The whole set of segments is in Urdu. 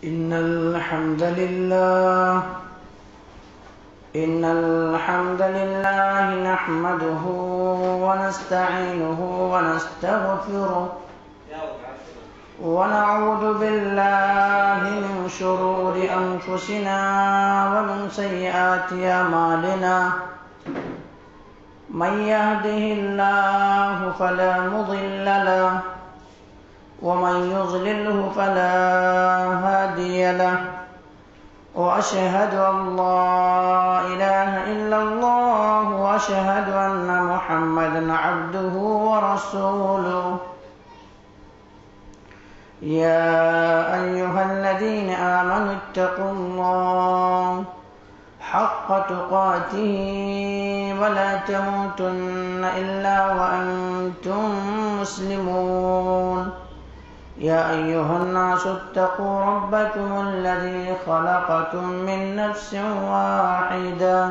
إن الحمد لله نحمده ونستعينه ونستغفره ونعوذ بالله من شرور أنفسنا ومن سيئات أعمالنا من يهده الله فلا مضل له ومن يضلله فلا هادي له وأشهد أن لا إله إلا الله وأشهد أن محمدا عبده ورسوله يا أيها الذين آمنوا اتقوا الله حق تقاته ولا تموتن إلا وأنتم مسلمون يا أيها الناس اتقوا ربكم الذي خلقكم من نفس واحدة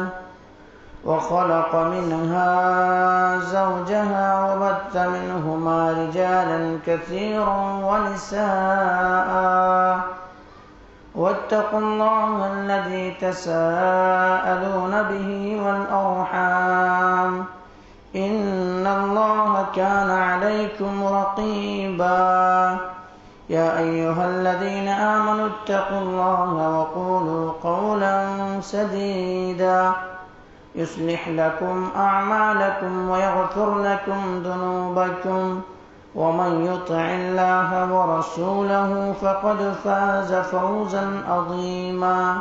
وخلق منها زوجها وبث منهما رجالا كثيرا ونساء واتقوا الله الذي تساءلون به والأرحام إن الله كان عليكم رقيبا يا أيها الذين آمنوا اتقوا الله وقولوا قولا سديدا يصلح لكم أعمالكم ويغفر لكم ذنوبكم ومن يطع الله ورسوله فقد فاز فوزا عظيما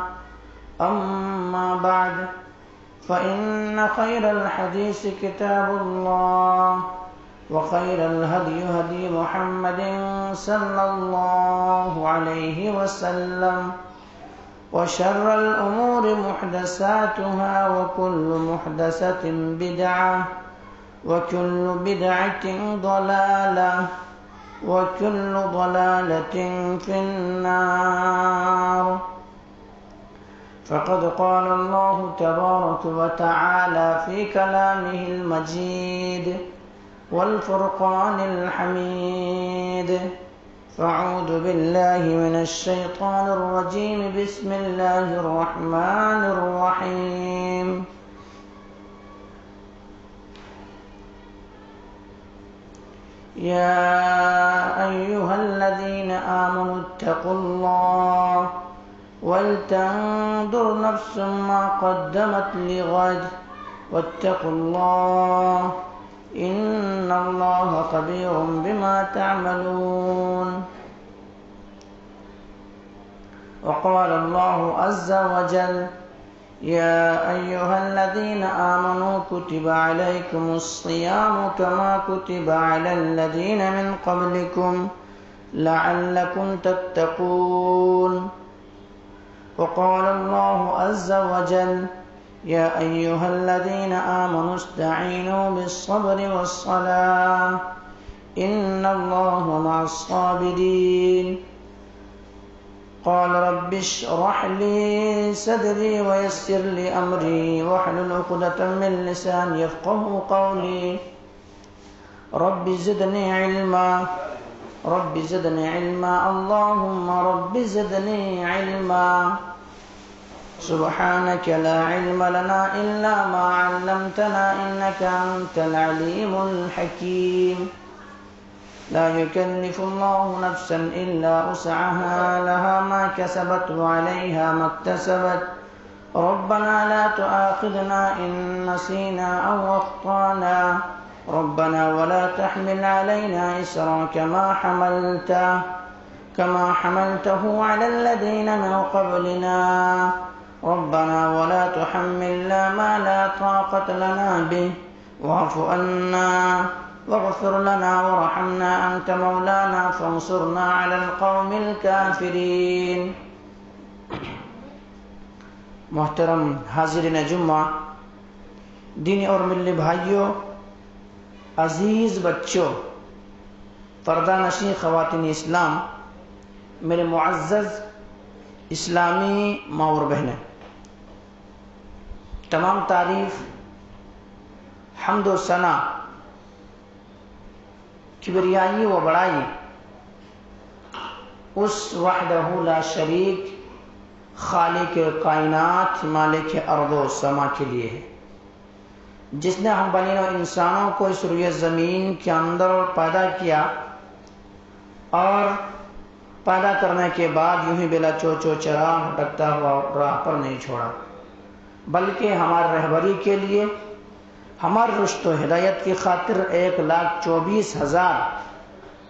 أما بعد فإن خير الحديث كتاب الله وخير الهدي هدي محمد صلى الله عليه وسلم وشر الأمور محدثاتها وكل محدثة بدعة وكل بدعة ضلالة وكل ضلالة في النار فقد قال الله تبارك وتعالى في كلامه المجيد والفرقان الحميد فأعوذ بالله من الشيطان الرجيم بسم الله الرحمن الرحيم يا أيها الذين آمنوا اتقوا الله ولتنظر نفس ما قدمت لغد واتقوا الله إن الله خبير بما تعملون وقال الله عز وجل يا أيها الذين آمنوا كتب عليكم الصيام كما كتب على الذين من قبلكم لعلكم تتقون وقال الله عز وجل يا أيها الذين آمنوا استعينوا بالصبر والصلاة إن الله مع الصابرين قال رب اشرح لي صدري ويسر لي أمري واحلل عقدة من لساني يفقهوا قولي رب زدني علما اللهم رب زدني علما سبحانك لا علم لنا إلا ما علمتنا إنك أنت العليم الحكيم لا يكلف الله نفسا إلا وسعها لها ما كسبت وعليها ما اكتسبت ربنا لا تؤاخذنا إن نسينا أو أخطأنا ربنا ولا تحمل علينا إصرا كما حملته على الذين من قبلنا ربنا ولا تحملنا ما لا طاقة لنا به واعف عنا واغفر لنا وارحمنا أنت مولانا فانصرنا على القوم الكافرين محترم حاضرین جمعہ، دینی اور ملی بھائیوں، عزیز بچوں، پردہ نشین خواتین اسلام، میرے معزز اسلامی ماں اور بہنیں، تمام تعریف حمد و ثنا کبریائی و بڑائی اس وحدہ لا شریک خالق کائنات مالک ارض و سما کے لیے ہے، جس نے ہم بنی نوع انسانوں کو اس روئے زمین کے اندر پیدا کیا اور پیدا کرنے کے بعد یوں ہی بلا چوچو چرا بھٹکتا ہوا راہ پر نہیں چھوڑا، بلکہ ہماری رہبری کے لیے، ہماری رشد و ہدایت کی خاطر 1,24,000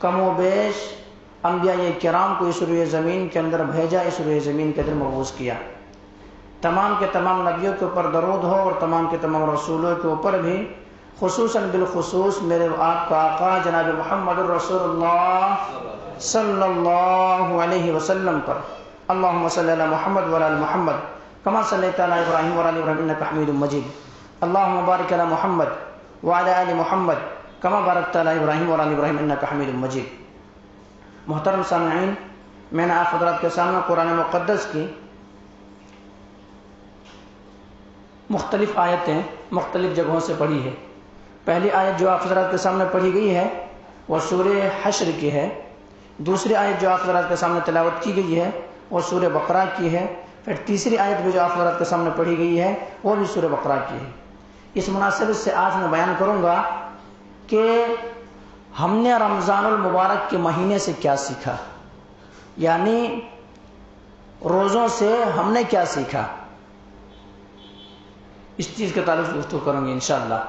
کم و بیش انبیاء کرام کو اس روئے زمین کے اندر بھیجا، اس روئے زمین کے اندر مبعوث کیا۔ تمام کے تمام نبیوں کے اوپر درود ہو اور تمام کے تمام رسولوں کے اوپر بھی، خصوصاً بالخصوص میرے آپ کا آقا جناب محمد رسول اللہ صلی اللہ علیہ وسلم پر۔ اللہم صلی علی محمد وعلی آل محمد کما صلیت علی ابراہیم وعلی آل ابراہیم انک حمید مجید۔ اللہم بارک علی محمد وعلی آل محمد کما بارکت علی ابراہیم وعلی آل ابراہیم انک حمید مجید۔ محترم سامعین، میں نے آپ حضرات کے سامنے قرآن مقدس کی مختلف آیتیں مختلف جگہوں سے پڑھی ہے۔ پہلی آیت جو آپ حضرات کے سامنے پڑھی گئی ہے وہ سورہ حشر کی ہے، دوسری آیت جو آپ حضرات کے سامنے تلاوت کی گئی ہے وہ سورہ بقرہ کی ہے، پھر تیسری آیت بھی جو آپ حضرات کے سامنے پڑھی گئی ہے وہ بھی سورہ بقرہ کی ہے۔ اس مناسبت سے آج میں بیان کروں گا کہ ہم نے رمضان المبارک کے مہینے سے کیا سیکھا، یعنی روزوں سے ہم نے کیا سیکھا، اس چیز کے تعلق سے گفتگو کروں گے انشاءاللہ۔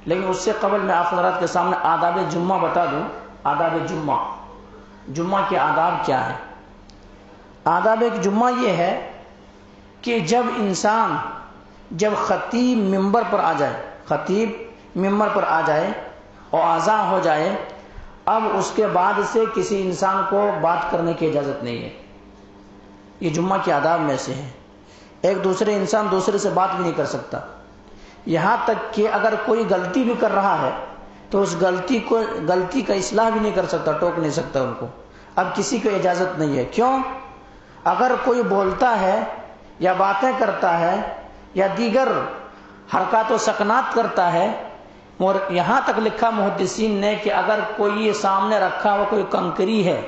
لیکن اس سے قبل میں آپ حضرات کے سامنے آداب جمعہ بتا دوں۔ آداب جمعہ، جمعہ کے آداب کیا ہیں؟ آداب جمعہ یہ ہے کہ جب خطیب ممبر پر آ جائے اور اذان ہو جائے، اب اس کے بعد سے کسی انسان کو بات کرنے کی اجازت نہیں ہے۔ یہ جمعہ کے آداب میں سے ہے۔ ایک دوسرے انسان دوسرے سے بات بھی نہیں کر سکتا، یہاں تک کہ اگر کوئی غلطی بھی کر رہا ہے تو اس غلطی کا اصلاح بھی نہیں کر سکتا، ٹوک نہیں سکتا ان کو۔ اب کسی کو اجازت نہیں ہے۔ کیوں؟ اگر کوئی بولتا ہے یا باتیں کرتا ہے یا دیگر حرکات و سکنات کرتا ہے، اور یہاں تک لکھا محدثین نے کہ اگر کوئی سامنے رکھا ہوا کوئی کنکری ہے،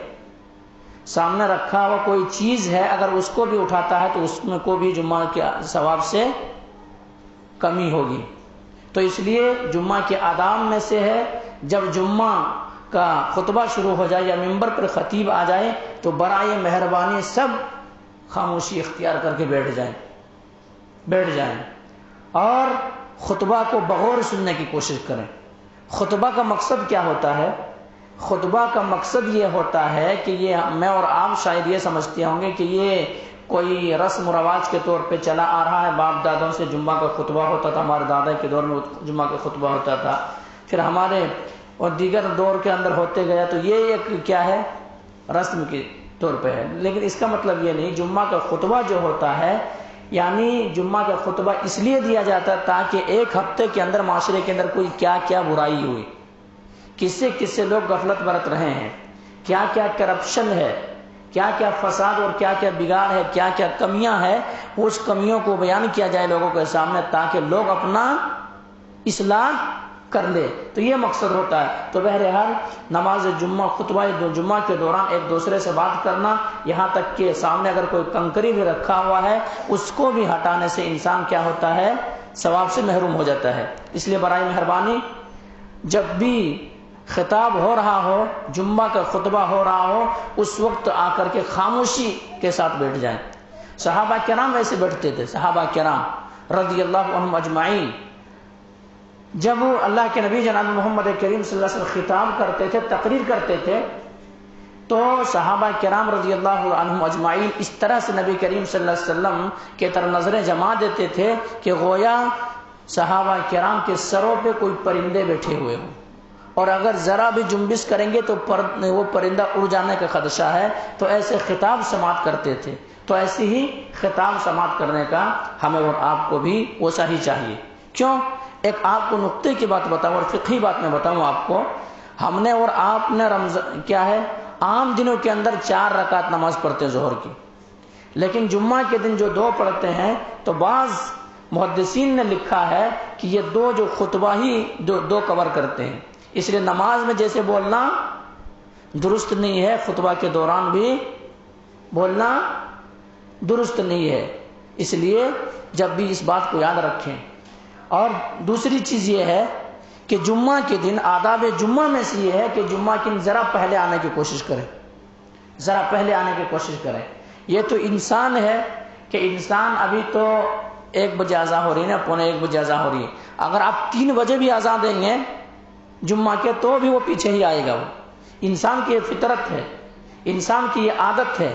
سامنے رکھا ہوا کوئی چیز ہے، اگر اس کو بھی اٹھاتا ہے تو اس میں کو بھی جمعہ کے ثواب سے کمی ہوگی۔ تو اس لیے جمعہ کے آداب میں سے ہے جب جمعہ کا خطبہ شروع ہو جائے یا ممبر پر خطیب آ جائے تو برائے مہربانی سب خاموشی اختیار کر کے بیٹھ جائیں اور خطبہ کو بغور سننے کی کوشش کریں۔ خطبہ کا مقصد کیا ہوتا ہے؟ خطبہ کا مقصد یہ ہوتا ہے کہ یہ میں اور آپ شاید یہ سمجھتے ہوں گے کہ یہ کوئی رسم و رواج کے طور پہ چلا آ رہا ہے، باپ دادوں سے جمعہ کا خطبہ ہوتا تھا، ہمارے دادا کے دور میں جمعہ کا خطبہ ہوتا تھا، پھر ہمارے اور دیگر دور کے اندر ہوتے گیا، تو یہ ایک کیا ہے، رسم کے طور پہ ہے۔ لیکن اس کا مطلب یہ نہیں۔ جمعہ کا خطبہ جو ہوتا ہے، یعنی جمعہ کا خطبہ اس لیے دیا جاتا ہے تاکہ ایک ہفتے کے اندر معاشرے کے اندر کوئی کیا کیا برائی ہوئی، کس سے لوگ غفلت برت رہے ہیں، کیا کیا کرپشن ہے، کیا کیا فساد اور کیا کیا بگاڑ ہے، کیا کیا کمیاں ہیں، اس کمیوں کو بیان کیا جائے لوگوں کے سامنے تاکہ لوگ اپنا اصلاح کر لے۔ تو یہ مقصد ہوتا ہے۔ تو بہرحال نماز جمعہ، خطبہ جمعہ کے دوران ایک دوسرے سے بات کرنا، یہاں تک کہ سامنے اگر کوئی کنکری بھی رکھا ہوا ہے اس کو بھی ہٹانے سے انسان کیا ہوتا ہے، ثواب سے محروم ہو جاتا ہے۔ اس لیے برائے مہربانی جب بھی خطاب ہو رہا ہو، جمعہ کا خطبہ ہو رہا ہو، اس وقت آ کر کے خاموشی کے ساتھ بیٹھ جائیں۔ صحابہ کرام ایسے بیٹھتے تھے، صحابہ کرام رضی اللہ عنہم اجمعین۔ جب اللہ کے نبی جناب محمد کریم صلی اللہ علیہ وسلم خطاب کرتے تھے، تقریر کرتے تھے، تو صحابہ کرام رضی اللہ عنہم اجمعین اس طرح سے نبی کریم صلی اللہ علیہ وسلم کے طرف نظریں جما دیتے تھے کہ گویا صحابہ کرام کے سروں پہ کوئی پرندے بیٹھے ہوئے ہوں، اور اگر ذرا بھی جنبش کریں گے تو وہ پرندہ اڑ جانے کا خدشہ ہے۔ تو ایسے خطاب سماعت کرتے تھے۔ تو ایسی ہی خطاب سماعت کرنے کا ہمیں اور آپ کو بھی ویسا ہی چاہیے۔ کیوں؟ ایک آپ کو نقطے کی بات بتاؤں اور فقہی بات میں بتاؤں آپ کو، ہم نے اور آپ نے رمضان کیا ہے، عام دنوں کے اندر 4 رکعت نماز پڑھتے ہیں ظہر کی، لیکن جمعہ کے دن جو 2 پڑھتے ہیں، تو بعض محدثین نے لکھا ہے کہ یہ 2 جو خطبہ ہی 2 کور کرتے ہیں۔ اس لیے نماز میں جیسے بولنا درست نہیں ہے، خطبہ کے دوران بھی بولنا درست نہیں ہے۔ اس لیے جب بھی اس بات کو یاد رکھیں۔ اور دوسری چیز یہ ہے کہ جمعہ کے دن آداب جمعہ میں سے یہ ہے کہ جمعہ کے دن ذرا پہلے آنے کی کوشش کریں، ذرا پہلے آنے کی کوشش کریں۔ یہ تو انسان ہے کہ انسان ابھی تو 1 بجے اذان ہو رہی ہے نا، 1:45 بجے اذان ہو رہی ہے، اگر آپ 3 بجے بھی اذان دیں گے جمعہ کے تو بھی وہ پیچھے ہی آئے گا۔ وہ انسان کی یہ فطرت ہے، انسان کی یہ عادت ہے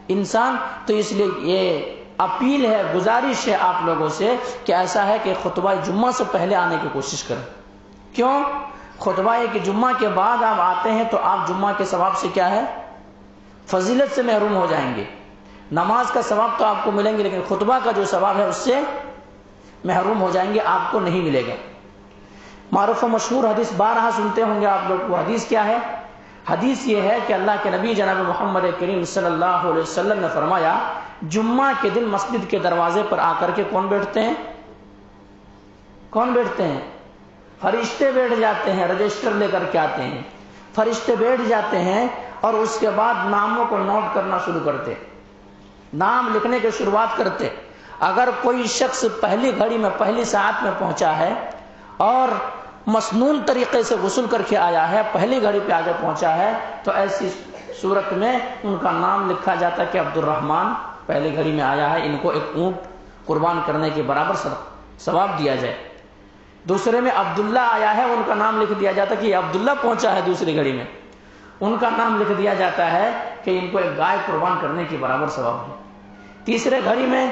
انسان۔ تو اس لیے یہ اپیل ہے، گزارش ہے آپ لوگوں سے کہ ایسا ہے کہ خطبہ جمعہ سے پہلے آنے کی کوشش کریں۔ کیوں؟ خطبہ کہ جمعہ کے بعد آپ آتے ہیں تو آپ جمعہ کے ثواب سے کیا ہے؟ فضیلت سے محروم ہو جائیں گے۔ نماز کا ثواب تو آپ کو ملیں گے لیکن خطبہ کا جو ثواب ہے اس سے محروم ہو جائیں گے، آپ کو نہیں ملے گا۔ معروف و مشہور حدیث بارہا سنتے ہوں گے آپ لوگ، وہ حدیث کیا ہے؟ حدیث یہ ہے کہ اللہ کے نبی جناب محمد کریم صلی اللہ علیہ وسلم نے فرمایا جمعہ کے دن مسجد کے دروازے پر آ کر کے کون بیٹھتے ہیں؟ کون بیٹھتے ہیں؟ فرشتے بیٹھ جاتے ہیں، رجسٹر لے کر کے آتے ہیں، فرشتے بیٹھ جاتے ہیں اور اس کے بعد ناموں کو نوٹ کرنا شروع کرتے، نام لکھنے کی شروعات کرتے۔ اگر کوئی شخص پہلی گھڑی میں پہلی ساعت میں پہنچا ہے اور مسنون طریقے سے غسل کر کے آیا ہے، پہلی گھڑی پہ آگے پہنچا ہے، تو ایسی صورت میں ان کا نام لکھا جاتا ہے کہ عبد الرحمن پہلی گھڑی میں آیا ہے، ان کو ایک اونٹ قربان کرنے کے برابر ثواب دیا جائے۔ دوسرے میں عبداللہ آیا ہے، ان کا نام لکھ دیا جاتا ہے کہ یہ عبداللہ پہنچا ہے دوسری گھڑی میں، ان کا نام لکھ دیا جاتا ہے کہ ان کو ایک گائے قربان کرنے کے برابر ثواب ہے۔ تیسرے گھڑی میں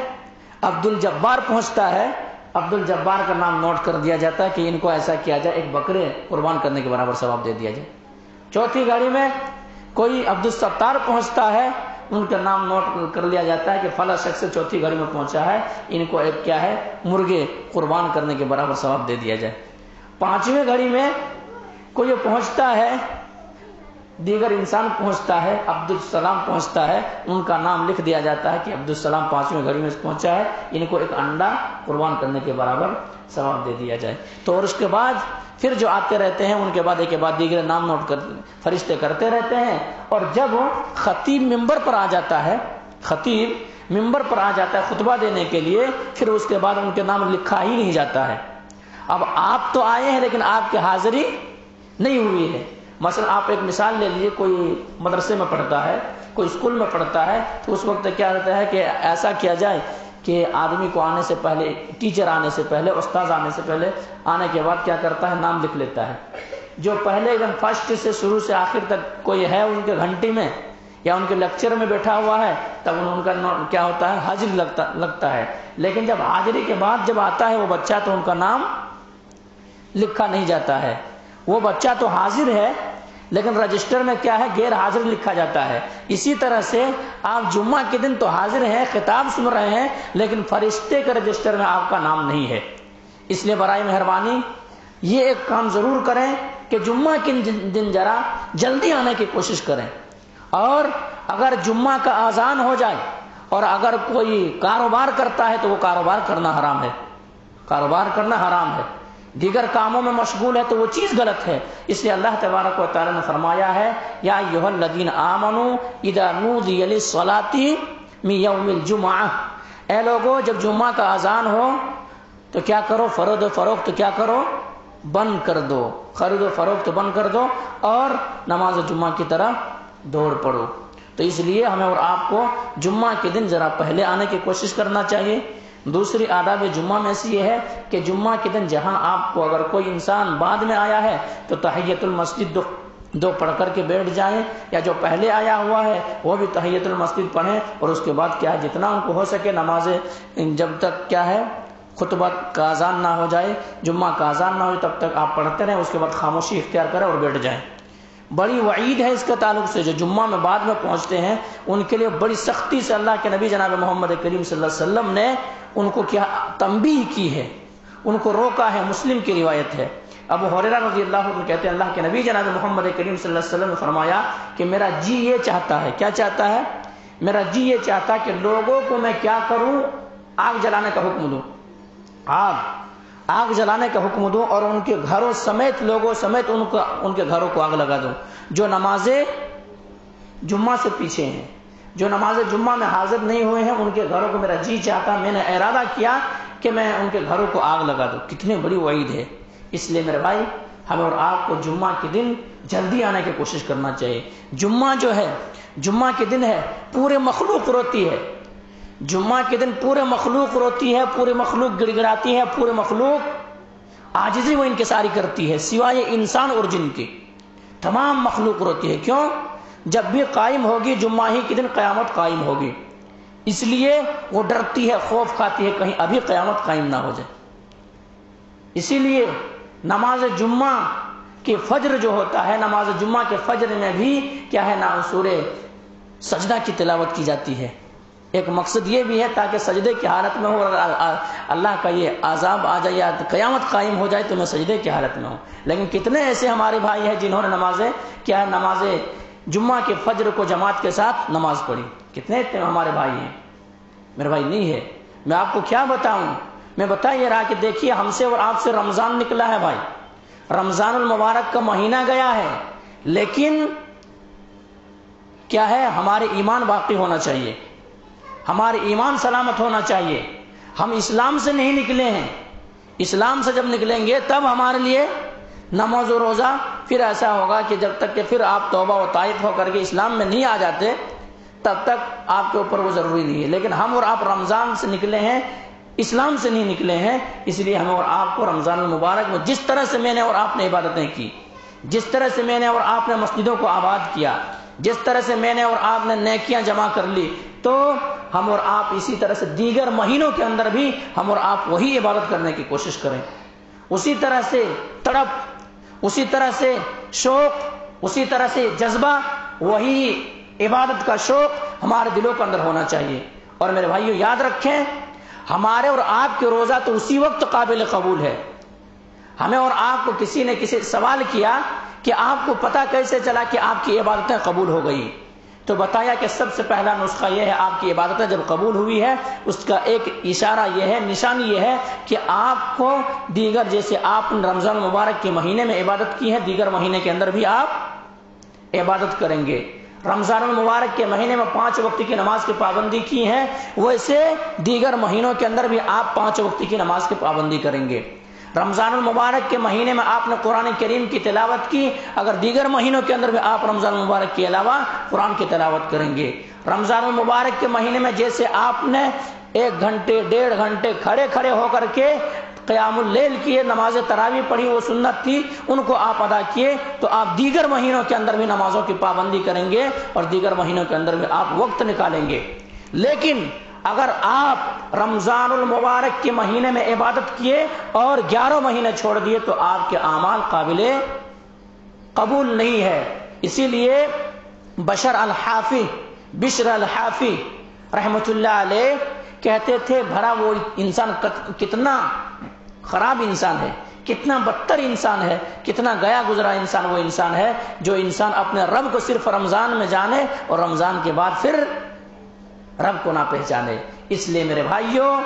عبد الجبار پہنچتا ہے، عبد الجبار کا نام نوٹ کر دیا جاتا ہے کہ ان کو ایسا کیا جائے، ایک بکرے قربان کرنے کے برابر ثواب دے دیا جائے۔ چوتھی گھڑی میں کوئی عبد الستار پہنچتا ہے، ان کا نام نوٹ کر لیا جاتا ہے کہ فلاں شخص چوتھی گھڑی میں پہنچا ہے، ان کو ایک کیا ہے، مرغے قربان کرنے کے برابر ثواب دے دیا جائے۔ پانچویں گھڑی میں کوئی پہنچتا ہے، دیگر انسان پہنچتا ہے، عبد السلام پہنچتا ہے، ان کا نام لکھ دیا جاتا ہے کہ عبد السلام 5ویں گھڑی میں پہنچا ہے، ان کو ایک انڈا قربان کرنے کے برابر ثواب دے دیا جائے۔ تو اور اس کے بعد پھر جو آتے رہتے ہیں ان کے بعد ایک کے بعد دیگر نام نوٹ کر فرشتے کرتے رہتے ہیں۔ اور جب خطیب ممبر پر آ جاتا ہے، خطیب ممبر پر آ جاتا ہے خطبہ دینے کے لیے، پھر اس کے بعد ان کے نام لکھا ہی نہیں جاتا ہے۔ اب آپ تو آئے ہیں لیکن آپ کی حاضری نہیں ہوئی ہے۔ مثلا آپ ایک مثال لے لیجیے، کوئی مدرسے میں پڑھتا ہے، کوئی اسکول میں پڑھتا ہے، تو اس وقت کیا ہوتا ہے کہ ایسا کیا جائے کہ آدمی کو آنے سے پہلے، ٹیچر آنے سے پہلے، استاذ آنے سے پہلے، آنے کے بعد کیا کرتا ہے، نام لکھ لیتا ہے۔ جو پہلے ایک دم فرسٹ سے شروع سے آخر تک کوئی ہے ان کے گھنٹی میں یا ان کے لیکچر میں بیٹھا ہوا ہے، تب ان کا کیا ہوتا ہے، حاضری لگتا ہے۔ لیکن جب حاضری کے بعد جب آتا ہے وہ بچہ تو ان کا نام لکھا نہیں جاتا ہے۔ وہ بچہ تو حاضر ہے لیکن رجسٹر میں کیا ہے، غیر حاضر لکھا جاتا ہے۔ اسی طرح سے آپ جمعہ کے دن تو حاضر ہیں، خطاب سن رہے ہیں، لیکن فرشتے کے رجسٹر میں آپ کا نام نہیں ہے۔ اس لیے برائے مہربانی یہ ایک کام ضرور کریں کہ جمعہ کے دن ذرا جلدی آنے کی کوشش کریں۔ اور اگر جمعہ کا اذان ہو جائے اور اگر کوئی کاروبار کرتا ہے تو وہ کاروبار کرنا حرام ہے، کاروبار کرنا حرام ہے، دیگر کاموں میں مشغول ہے تو وہ چیز غلط ہے۔ اس لیے اللہ تبارک و تعالی نے فرمایا ہے، یا ایھا الذین آمنوا اذا نودی للصلاۃ من یوم الجمعہ، اے لوگو جب جمعہ کا اذان ہو تو کیا کرو، خرید و فروخت کیا کرو، بند کر دو، خرید و فروخت بند کر دو اور نماز جمعہ کی طرف دوڑ پڑو۔ تو اس لیے ہمیں اور آپ کو جمعہ کے دن ذرا پہلے آنے کی کوشش کرنا چاہیے۔ دوسری آداب جمعہ میں سے یہ ہے کہ جمعہ کے دن جہاں آپ کو اگر کوئی انسان بعد میں آیا ہے تو تحیۃ المسجد دو پڑھ کر کے بیٹھ جائیں، یا جو پہلے آیا ہوا ہے وہ بھی تحیۃ المسجد پڑھیں، اور اس کے بعد کیا ہے جتنا ان کو ہو سکے نمازیں، جب تک کیا ہے خطبہ کا اذان نہ ہو جائے، جمعہ کا اذان نہ ہو تب تک آپ پڑھتے رہیں، اس کے بعد خاموشی اختیار کریں اور بیٹھ جائیں۔ بڑی وعید ہے اس کے تعلق سے، جو جمعہ میں بعد میں پہنچتے ہیں ان کے لیے بڑی سختی سے اللہ کے نبی جناب محمد کریم صلی اللہ علیہ وسلم نے ان کو کیا تنبیہ کی ہے، ان کو روکا ہے۔ مسلم کی روایت ہے، ابو ہریرہ رضی اللہ عنہ کہتے ہیں اللہ کے نبی جناب محمد کریم صلی اللہ علیہ وسلم نے فرمایا کہ میرا جی یہ چاہتا ہے، کیا چاہتا ہے، میرا جی یہ چاہتا ہے کہ لوگوں کو میں کیا کروں، آگ جلانے کا حکم دوں، آگ جلانے کا حکم دوں، اور ان کے گھروں سمیت، لوگوں سمیت ان کے گھروں کو آگ لگا دوں۔ جو نمازیں جمعہ سے پیچھے ہیں، جو نماز جمعہ میں حاضر نہیں ہوئے ہیں، ان کے گھروں کو میرا جی چاہتا، میں نے ارادہ کیا کہ میں ان کے گھروں کو آگ لگا دوں۔ کتنی بڑی وعید ہے۔ اس لیے میرے بھائی ہمیں اور آپ کو جمعہ کے دن جلدی آنے کی کوشش کرنا چاہیے۔ جمعہ جو ہے، جمعہ کے دن ہے، پورے مخلوق روتی ہے۔ جمعہ کے دن پورے مخلوق روتی ہے، پورے مخلوق گڑ گڑاتی ہے، پورے مخلوق عاجزی و انکساری کرتی ہے، سوائے انسان اور جن کے تمام مخلوق روتی ہے۔ کیوں؟ جب بھی قائم ہوگی جمعہ ہی کے دن قیامت قائم ہوگی، اس لیے وہ ڈرتی ہے، خوف کھاتی ہے کہیں ابھی قیامت قائم نہ ہو جائے۔ اسی لیے نماز جمعہ کے فجر جو ہوتا ہے، نماز جمعہ کے فجر میں بھی کیا ہے نا، سورہ سجدہ کی تلاوت کی جاتی ہے۔ ایک مقصد یہ بھی ہے تاکہ سجدے کی حالت میں ہو، اللہ کا یہ عذاب آ جائے یا قیامت قائم ہو جائے تو میں سجدے کی حالت میں ہوں۔ لیکن کتنے ایسے ہمارے بھائی ہیں جنہوں نے نماز جمعہ کے فجر کو جماعت کے ساتھ نماز پڑھی؟ کتنے اتنے ہمارے بھائی ہیں؟ میرے بھائی نہیں ہے۔ میں آپ کو کیا بتاؤں؟ میں بتا یہ رہا کہ دیکھیے ہم سے اور آپ سے رمضان نکلا ہے بھائی، رمضان المبارک کا مہینہ گیا ہے، لیکن کیا ہے، ہمارے ایمان باقی ہونا چاہیے، ہمارے ایمان سلامت ہونا چاہیے۔ ہم اسلام سے نہیں نکلے ہیں، اسلام سے جب نکلیں گے تب ہمارے لیے نماز و روزہ پھر ایسا ہوگا کہ جب تک کہ پھر آپ توبہ و طائف ہو کر کے اسلام میں نہیں آ جاتے تب تک آپ کے اوپر وہ ضروری نہیں ہے۔ لیکن ہم اور آپ رمضان سے نکلے ہیں، اسلام سے نہیں نکلے ہیں، اس لیے ہمیں اور آپ کو رمضان المبارک میں جس طرح سے میں نے اور آپ نے عبادتیں کی، جس طرح سے میں نے اور آپ نے مسجدوں کو آباد کیا، جس طرح سے میں نے اور آپ نے نیکیاں جمع کر لی، تو ہم اور آپ اسی طرح سے دیگر مہینوں کے اندر بھی ہم اور آپ وہی عبادت کرنے کی کوشش کریں۔ اسی طرح سے تڑپ، اسی طرح سے شوق، اسی طرح سے جذبہ، وہی عبادت کا شوق ہمارے دلوں کے اندر ہونا چاہیے۔ اور میرے بھائیو یاد رکھیں، ہمارے اور آپ کے روزہ تو اسی وقت قابل قبول ہے۔ ہمیں اور آپ کو کسی نے کسی سوال کیا کہ آپ کو پتہ کیسے چلا کہ آپ کی عبادتیں قبول ہو گئی؟ تو بتایا کہ سب سے پہلا نسخہ یہ ہے، آپ کی عبادتیں جب قبول ہوئی ہے اس کا ایک اشارہ یہ ہے، نشانی یہ ہے کہ آپ کو دیگر، جیسے آپ رمضان مبارک کے مہینے میں عبادت کی ہے، دیگر مہینے کے اندر بھی آپ عبادت کریں گے۔ رمضان المبارک کے مہینے میں 5 وقت کی نماز کی پابندی کی ہے، ویسے دیگر مہینوں کے اندر بھی آپ 5 وقت کی نماز کی پابندی کریں گے۔ رمضان المبارک کے مہینے میں آپ نے قرآن کریم کی تلاوت کی، اگر دیگر مہینوں کے اندر بھی آپ رمضان المبارک کے علاوہ قرآن کی تلاوت کریں گے۔ رمضان المبارک کے مہینے میں جیسے آپ نے 1 گھنٹے 1.5 گھنٹے کھڑے ہو کر کے قیام اللیل کیے، نماز تراویح پڑھی، وہ سنت تھی، ان کو آپ ادا کیے، تو آپ دیگر مہینوں کے اندر بھی نمازوں کی پابندی کریں گے اور دیگر مہینوں کے اندر بھی آپ وقت نکالیں گے۔ لیکن اگر آپ رمضان المبارک کے مہینے میں عبادت کیے اور 11 مہینے چھوڑ دیے تو آپ کے اعمال قابل قبول نہیں ہے۔ اسی لیے بشر الحافی رحمۃ اللہ علیہ کہتے تھے، بھلا وہ انسان کتنا خراب انسان ہے، کتنا بدتر انسان ہے، کتنا گیا گزرا انسان وہ انسان ہے جو انسان اپنے رب کو صرف رمضان میں جانے اور رمضان کے بعد پھر رب کو نہ پہچانے۔ اس لیے میرے بھائیوں،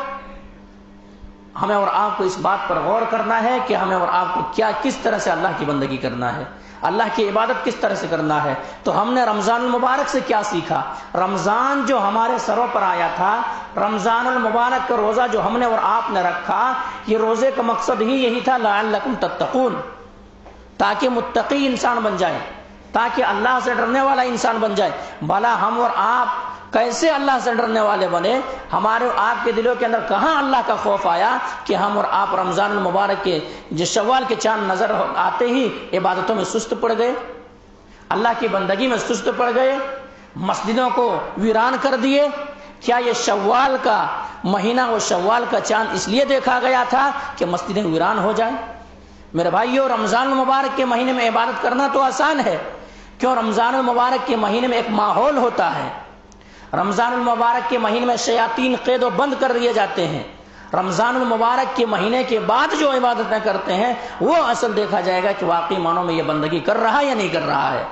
ہمیں اور آپ کو اس بات پر غور کرنا ہے کہ ہمیں اور آپ کو کس طرح سے اللہ کی بندگی کرنا ہے، اللہ کی عبادت کس طرح سے کرنا ہے۔ تو ہم نے رمضان المبارک سے کیا سیکھا؟ رمضان جو ہمارے سروں پر آیا تھا، رمضان المبارک کا روزہ جو ہم نے اور آپ نے رکھا، یہ روزے کا مقصد ہی یہی تھا، لعلکم تتقون، تاکہ متقی انسان بن جائے، تاکہ اللہ سے ڈرنے والا انسان بن جائے۔ بھلا ہم اور آپ کیسے اللہ سے ڈرنے والے بنے؟ ہمارے آپ کے دلوں کے اندر کہاں اللہ کا خوف آیا کہ ہم اور آپ رمضان المبارک کے جو شوال کے چاند نظر آتے ہی عبادتوں میں سست پڑ گئے، اللہ کی بندگی میں سست پڑ گئے، مسجدوں کو ویران کر دیے؟ کیا یہ شوال کا مہینہ اور شوال کا چاند اس لیے دیکھا گیا تھا کہ مسجدیں ویران ہو جائیں؟ میرے بھائیو، رمضان المبارک کے مہینے میں عبادت کرنا تو آسان ہے، کیوں؟ رمضان المبارک کے مہینے میں ایک ماحول ہوتا ہے، رمضان المبارک کے مہینے میں شیاطین قید و بند کر دیے جاتے ہیں، رمضان المبارک کے مہینے کے بعد جو عبادتیں کرتے ہیں وہ اصل دیکھا جائے گا کہ واقعی معنوں میں یہ بندگی کر رہا ہے یا نہیں کر رہا ہے،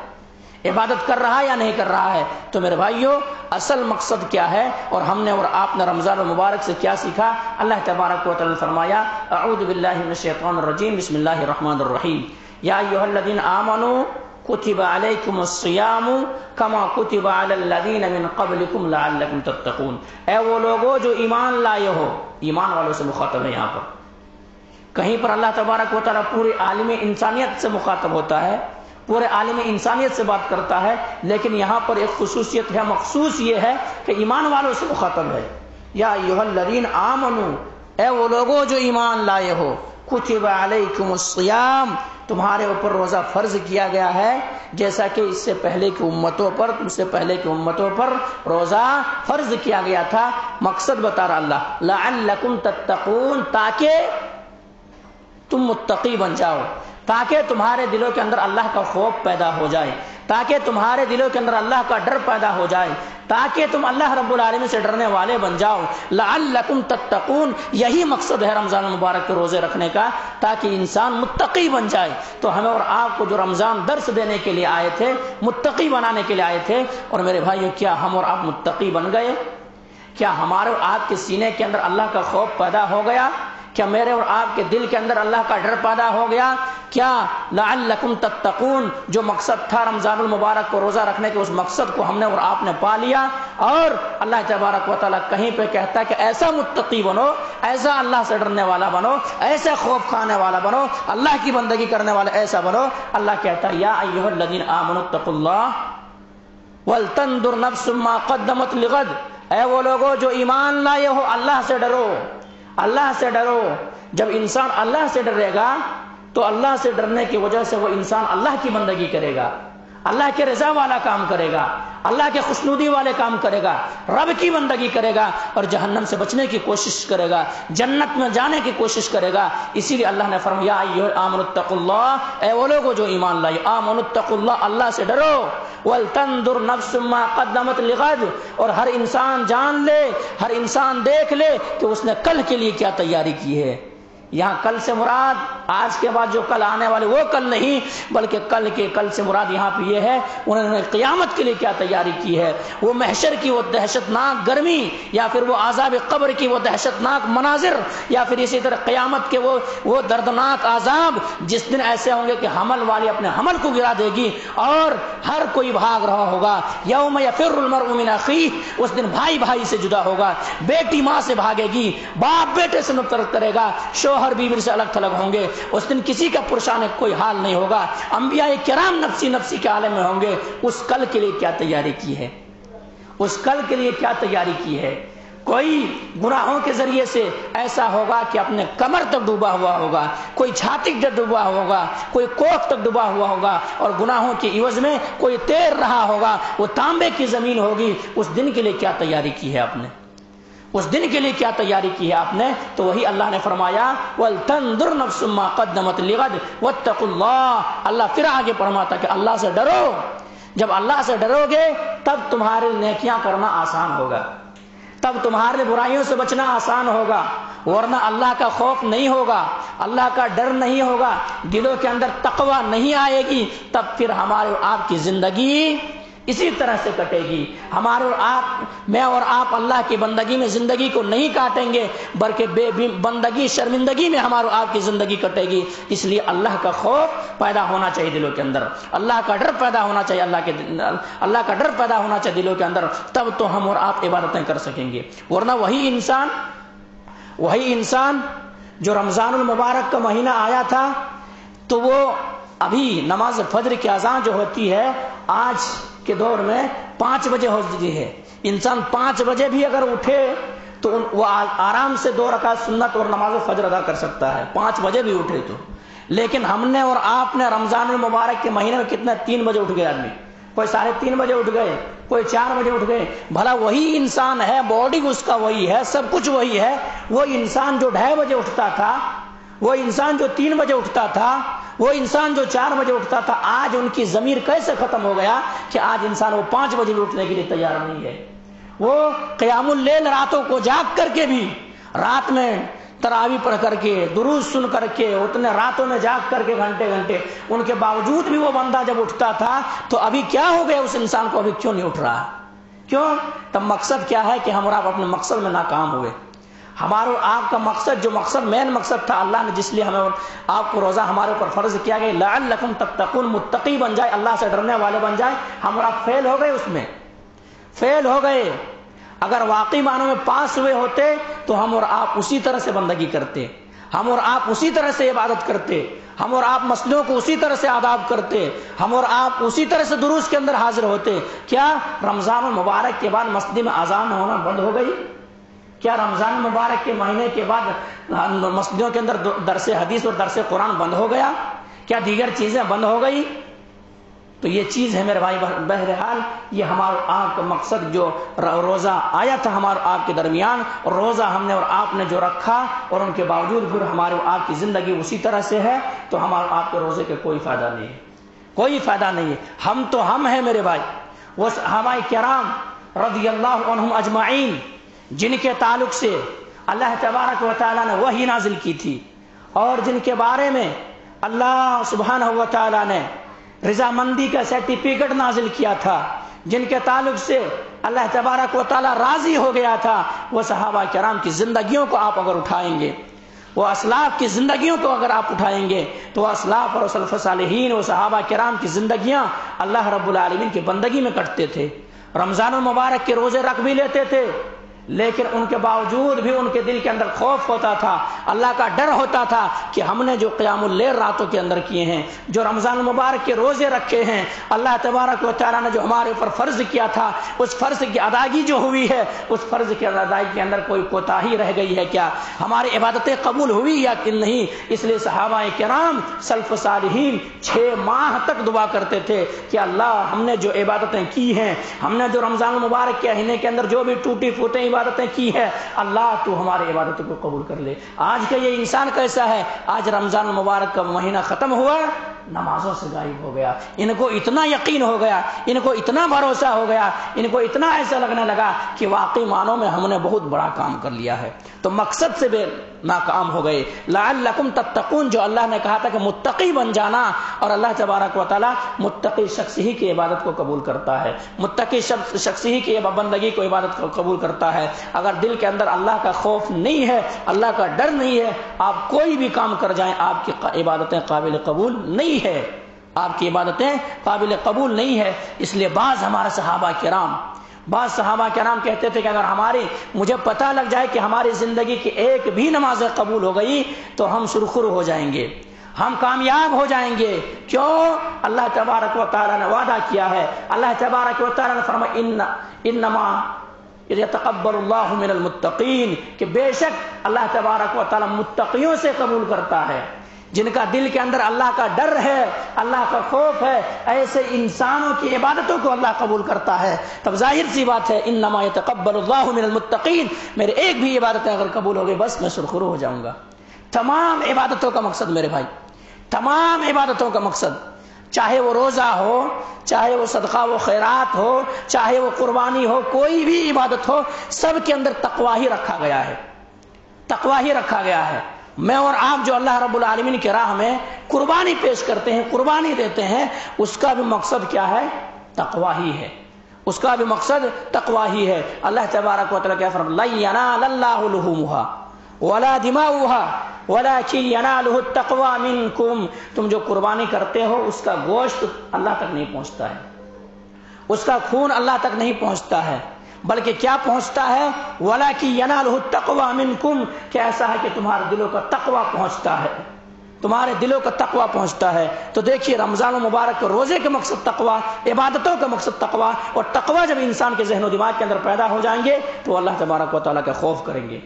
عبادت کر رہا ہے یا نہیں کر رہا ہے۔ تو میرے بھائیوں، اصل مقصد کیا ہے اور ہم نے اور آپ نے رمضان المبارک سے کیا سیکھا؟ اللہ تبارک و تعالی نے فرمایا، اعوذ باللہ من الشیطان الرجیم، بسم اللہ الرحمن الرحیم، یا ایھا الذین آمنوا کتب علیکم الصیام کما کتب علی الذین من قبلکم لعلکم تتقون، اے وہ لوگوں جو ایمان لائے ہو، ایمان والوں سے مخاطب ہے یہاں پر۔ کہیں پر اللہ تبارک و تعالیٰ پورے عالم انسانیت سے مخاطب ہوتا ہے، پورے عالم انسانیت سے بات کرتا ہے، لیکن یہاں پر ایک خصوصیت ہے، مخصوص یہ ہے کہ ایمان والوں سے مخاطب ہے۔ یا ایھا الذین آمنوا، اے وہ لوگوں جو ایمان لائے ہو، کتب علیکم الصیام، تمہارے اوپر روزہ فرض کیا گیا ہے جیسا کہ اس سے پہلے کی امتوں پر، تم سے پہلے کی امتوں پر روزہ فرض کیا گیا تھا۔ مقصد بتا رہا اللہ، لعلکم تتقون، تاکہ تم متقی بن جاؤ، تاکہ تمہارے دلوں کے اندر اللہ کا خوف پیدا ہو جائے، تاکہ تمہارے دلوں کے اندر اللہ کا ڈر پیدا ہو جائے، تاکہ تم اللہ رب العالمین سے ڈرنے والے بن جاؤ۔ لعلکم تتقون، یہی مقصد ہے رمضان المبارک کے روزے رکھنے کا، تاکہ انسان متقی بن جائے۔ تو ہمیں اور آپ کو جو رمضان درس دینے کے لیے آئے تھے، متقی بنانے کے لیے آئے تھے، اور میرے بھائیوں کیا ہم اور آپ متقی بن گئے؟ کیا ہمارے اور آپ کے سینے کے اندر اللہ کا خوف پیدا ہو گیا؟ کیا میرے اور آپ کے دل کے اندر اللہ کا ڈر پیدا ہو گیا؟ کیا لعلکم تتقون جو مقصد تھا رمضان المبارک کو روزہ رکھنے کے، اس مقصد کو ہم نے اور آپ نے پا لیا؟ اور اللہ تبارک و تعالیٰ کہیں پہ کہتا ہے کہ ایسا متقی بنو، ایسا اللہ سے ڈرنے والا بنو، ایسا خوف کھانے والا بنو، اللہ کی بندگی کرنے والا ایسا بنو۔ اللہ کہتا ہے یا ایھا الذین آمنوا اتقوا اللہ ولتنظر نفس ما قدمت لغد، اے وہ لوگوں جو ایمان لائے ہو، اللہ سے ڈرو، اللہ سے ڈرو۔ جب انسان اللہ سے ڈرے گا تو اللہ سے ڈرنے کی وجہ سے وہ انسان اللہ کی بندگی کرے گا، اللہ کے رضا والا کام کرے گا، اللہ کے خوشنودی والے کام کرے گا، رب کی بندگی کرے گا، اور جہنم سے بچنے کی کوشش کرے گا، جنت میں جانے کی کوشش کرے گا۔ اسی لیے اللہ نے فرمایا یا آمنوا اتقوا اللہ، اے وہ لوگوں جو ایمان لائے، آمنوا اتقوا اللہ، اللہ سے ڈرو، ولتنظر نفس ما قدمت لغد، اور ہر انسان جان لے، ہر انسان دیکھ لے کہ اس نے کل کے لیے کیا تیاری کی ہے۔ یہاں کل سے مراد آج کے بعد جو کل آنے والے وہ کل نہیں، بلکہ کل سے مراد یہاں پہ یہ ہے انہوں نے قیامت کے لیے کیا تیاری کی ہے، وہ محشر کی وہ دہشت ناک گرمی، یا پھر وہ عذاب قبر کی وہ دہشت ناک مناظر، یا پھر اسی طرح قیامت کے وہ دردناک عذاب جس دن ایسے ہوں گے کہ حمل والی اپنے حمل کو گرا دے گی اور ہر کوئی بھاگ رہا ہوگا۔ یوم یفر المرء من اخیہ، اس دن بھائی بھائی سے جدا ہوگا، بیٹی ماں سے بھاگے گی، باپ بیٹے سے نفرت کرے گا، شوہر بیوی سے الگ تھلگ ہوں گے۔ اس دن کسی کا پرشان کوئی حال نہیں ہوگا، انبیاء کرام نفسی نفسی کے عالم میں ہوں گے۔ اس کل کے لیے کیا تیاری کی ہے؟ اس کل کے لیے کیا تیاری کی ہے؟ کوئی گناہوں کے ذریعے سے ایسا ہوگا کہ اپنے کمر تک ڈوبا ہوا ہوگا، کوئی چھاتی تک ڈوبا ہوگا، کوئی کوکھ تک ڈوبا ہوا ہوگا، اور گناہوں کے عوض میں کوئی تیر رہا ہوگا، وہ تانبے کی زمین ہوگی۔ اس دن کے لیے کیا تیاری کی ہے آپ نے؟ اس دن کے لیے کیا تیاری کی ہے آپ نے؟ تو وہی اللہ نے فرمایا وَلْتَنْظُرْ نَفْسٌ مَا قَدَّمَتْ لِغَدٍ وَاتَّقُوا اللَّهَ۔ اللہ پھر آگے فرماتا کہ اللہ سے ڈرو۔ جب اللہ سے ڈرو گے تب تمہارے نیکیاں کرنا آسان ہوگا، تب تمہارے برائیوں سے بچنا آسان ہوگا، ورنہ اللہ کا خوف نہیں ہوگا، اللہ کا ڈر نہیں ہوگا، دلوں کے اندر تقوی نہیں آئے گی، تب پھر ہمارے اور آپ کی زندگی اسی طرح سے کٹے گی۔ ہمارے اور آپ، میں اور آپ اللہ کی بندگی میں زندگی کو نہیں کاٹیں گے، بلکہ بندگی شرمندگی میں ہمارے اور آپ کی زندگی کٹے گی۔ اس لیے اللہ کا خوف پیدا ہونا چاہیے دلوں کے اندر، اللہ کا ڈر پیدا ہونا چاہیے، اللہ کا ڈر پیدا ہونا چاہیے دلوں کے اندر، تب تو ہم اور آپ عبادتیں کر سکیں گے۔ ورنہ وہی انسان جو رمضان المبارک کا مہینہ آیا تھا تو وہ ابھی نماز فجر کی اذان جو ہوتی ہے آج کے دور میں 5 بجے ہوتی ہے، انسان 5 بجے بھی اگر اٹھے تو وہ آرام سے 2 رکعت سنت اور نماز فجر ادا کر سکتا ہے، 5 بجے بھی اٹھے تو۔ لیکن ہم نے اور آپ نے رمضان المبارک کے مہینے میں کتنا 3 بجے اٹھ گئے آدمی، کوئی 3:30 بجے اٹھ گئے، کوئی 4 بجے اٹھ گئے۔ بھلا وہی انسان ہے، باڈی اس کا وہی ہے، سب کچھ وہی ہے۔ وہ انسان جو 2:30 بجے اٹھتا تھا، وہ انسان جو 3 بجے اٹھتا تھا، وہ انسان جو 4 بجے اٹھتا تھا، آج ان کی ضمیر کیسے ختم ہو گیا کہ آج انسان وہ 5 بجے بھی اٹھنے کے لیے تیار نہیں ہے۔ وہ قیام اللیل راتوں کو جاگ کر کے بھی، رات میں تراویح پڑھ کر کے، درود سن کر کے، اتنے راتوں میں جاگ کر کے گھنٹے ان کے باوجود بھی وہ بندہ جب اٹھتا تھا تو ابھی کیا ہو گیا اس انسان کو؟ ابھی کیوں نہیں اٹھ رہا؟ کیوں؟ تب مقصد کیا ہے کہ ہم اور آپ اپنے مقصد میں ناکام ہوئے، ہمارا آپ کا مقصد جو مقصد مین مقصد تھا اللہ نے جس لیے ہمیں آپ کو روزہ ہمارے اوپر فرض کیا گیا لعلکم تتقون، متقی بن جائے، اللہ سے ڈرنے والے بن جائے، ہم اور آپ فیل ہو گئے، اس میں فیل ہو گئے۔ اگر واقعی معنوں میں پاس ہوئے ہوتے تو ہم اور آپ اسی طرح سے بندگی کرتے، ہم اور آپ اسی طرح سے عبادت کرتے، ہم اور آپ مسجدوں کو اسی طرح سے آداب کرتے، ہم اور آپ اسی طرح سے دروس کے اندر حاضر ہوتے۔ کیا رمضان المبارک کے بعد مسجد میں اذان ہونا بند ہو گئی؟ کیا رمضان مبارک کے مہینے کے بعد مسجدوں کے اندر درس حدیث اور درس قرآن بند ہو گیا؟ کیا دیگر چیزیں بند ہو گئی؟ تو یہ چیز ہے میرے بھائی، بہرحال یہ ہمارا آپ کا مقصد جو روزہ آیا تھا ہمارے آپ کے درمیان، اور روزہ ہم نے اور آپ نے جو رکھا اور ان کے باوجود پھر ہمارے آپ کی زندگی اسی طرح سے ہے، تو ہمارے آپ کے روزے کے کوئی فائدہ نہیں ہے، کوئی فائدہ نہیں ہے۔ ہم تو ہم ہیں میرے بھائی، وہ صحابہ کرام رضی اللہ عنہم اجمعین جن کے تعلق سے اللہ تبارک و تعالیٰ نے وحی نازل کی تھی، اور جن کے بارے میں اللہ سبحانہ و تعالیٰ نے رضامندی کا سرٹیفکیٹ نازل کیا تھا، جن کے تعلق سے اللہ تبارک و تعالیٰ راضی ہو گیا تھا، وہ صحابہ کرام کی زندگیوں کو آپ اگر اٹھائیں گے، وہ اسلاف کی زندگیوں کو اگر آپ اٹھائیں گے، تو اسلاف اور سلف صالحین و صحابہ کرام کی زندگیاں اللہ رب العالمین کی بندگی میں کٹتے تھے، رمضان المبارک کے روزے رکھ بھی لیتے تھے، لیکن ان کے باوجود بھی ان کے دل کے اندر خوف ہوتا تھا، اللہ کا ڈر ہوتا تھا کہ ہم نے جو قیام اللیل راتوں کے اندر کیے ہیں، جو رمضان المبارک کے روزے رکھے ہیں، اللہ تبارک و تعالیٰ نے جو ہمارے اوپر فرض کیا تھا، اس فرض کی ادائیگی جو ہوئی ہے، اس فرض کی ادائیگی کے اندر کوئی کوتاہی رہ گئی ہے کیا؟ ہماری عبادتیں قبول ہوئی یا کہ نہیں؟ اس لیے صحابہ کرام سلف صالحین 6 ماہ تک دعا کرتے تھے کہ اللہ ہم نے جو عبادتیں کی ہیں، ہم نے جو رمضان المبارک کے مہینے کے اندر جو بھی ٹوٹی پھوٹی عبادتیں کی ہے، اللہ تو ہماری عبادتوں کو قبول کر لے۔ آج کا یہ انسان کیسا ہے؟ آج رمضان المبارک کا مہینہ ختم ہوا، نمازوں سے غائب ہو گیا، ان کو اتنا یقین ہو گیا، ان کو اتنا بھروسہ ہو گیا، ان کو اتنا ایسا لگنے لگا کہ واقعی معنوں میں ہم نے بہت بڑا کام کر لیا ہے، تو مقصد سے بے ناکام ہو گئے۔ لعلکم تتقون جو اللہ نے کہا تھا کہ متقی بن جانا، اور اللہ تبارک و تعالی متقی شخص ہی کی عبادت کو قبول کرتا ہے، متقی شخص ہی کی بندگی کو عبادت کو قبول کرتا ہے۔ اگر دل کے اندر اللہ کا خوف نہیں ہے، اللہ کا ڈر نہیں ہے، آپ کوئی بھی کام کر جائیں آپ کی عبادتیں قابل قبول نہیں ہے، آپ کی عبادتیں قابل قبول نہیں ہے۔ اس لیے بعض صحابہ کرام کہتے تھے کہ اگر مجھے پتہ لگ جائے کہ ہماری زندگی کی ایک بھی نماز قبول ہو گئی تو ہم سرخرو ہو جائیں گے، ہم کامیاب ہو جائیں گے۔ کیوں؟ اللہ تبارک و تعالیٰ نے وعدہ کیا ہے، اللہ تبارک و تعالیٰ نے فرمایا انما یتقبل اللہ من المتقین، کہ بے شک اللہ تبارک و تعالیٰ متقیوں سے قبول کرتا ہے، جن کا دل کے اندر اللہ کا ڈر ہے، اللہ کا خوف ہے، ایسے انسانوں کی عبادتوں کو اللہ قبول کرتا ہے۔ تب ظاہر سی بات ہے انما یتقبل اللہ من المتقین، میرے ایک بھی عبادتیں اگر قبول ہو گئی بس میں سرخرو ہو جاؤں گا۔ تمام عبادتوں کا مقصد میرے بھائی، تمام عبادتوں کا مقصد، چاہے وہ روزہ ہو، چاہے وہ صدقہ و خیرات ہو، چاہے وہ قربانی ہو، کوئی بھی عبادت ہو، سب کے اندر تقویٰ ہی رکھا گیا ہے، تقویٰ ہی رکھا گیا ہے۔ میں اور آپ جو اللہ رب العالمین کی راہ میں قربانی پیش کرتے ہیں، قربانی دیتے ہیں، اس کا بھی مقصد کیا ہے؟ تقویٰ ہی ہے، اس کا بھی مقصد تقویٰ ہی ہے۔ اللہ تبارک و تعالیٰ کیا فرمایا؟ لن ینال اللہ لحومها ولا دماؤها ولكن يناله التقوى منكم، تم جو قربانی کرتے ہو اس کا گوشت اللہ تک نہیں پہنچتا ہے، اس کا خون اللہ تک نہیں پہنچتا ہے، بلکہ کیا پہنچتا ہے؟ وَلَكِنْ يَنَالُهُ التَّقْوَى مِنْكُمْ، کہ ایسا ہے کہ تمہارے دلوں کا تقویٰ پہنچتا ہے، تمہارے دلوں کا تقویٰ پہنچتا ہے۔ تو دیکھیے رمضان المبارک کے روزے کے مقصد تقویٰ، عبادتوں کا مقصد تقویٰ، اور تقویٰ جب انسان کے ذہن و دماغ کے اندر پیدا ہو جائیں گے تو اللہ تبارک و تعالیٰ کا خوف کریں گے،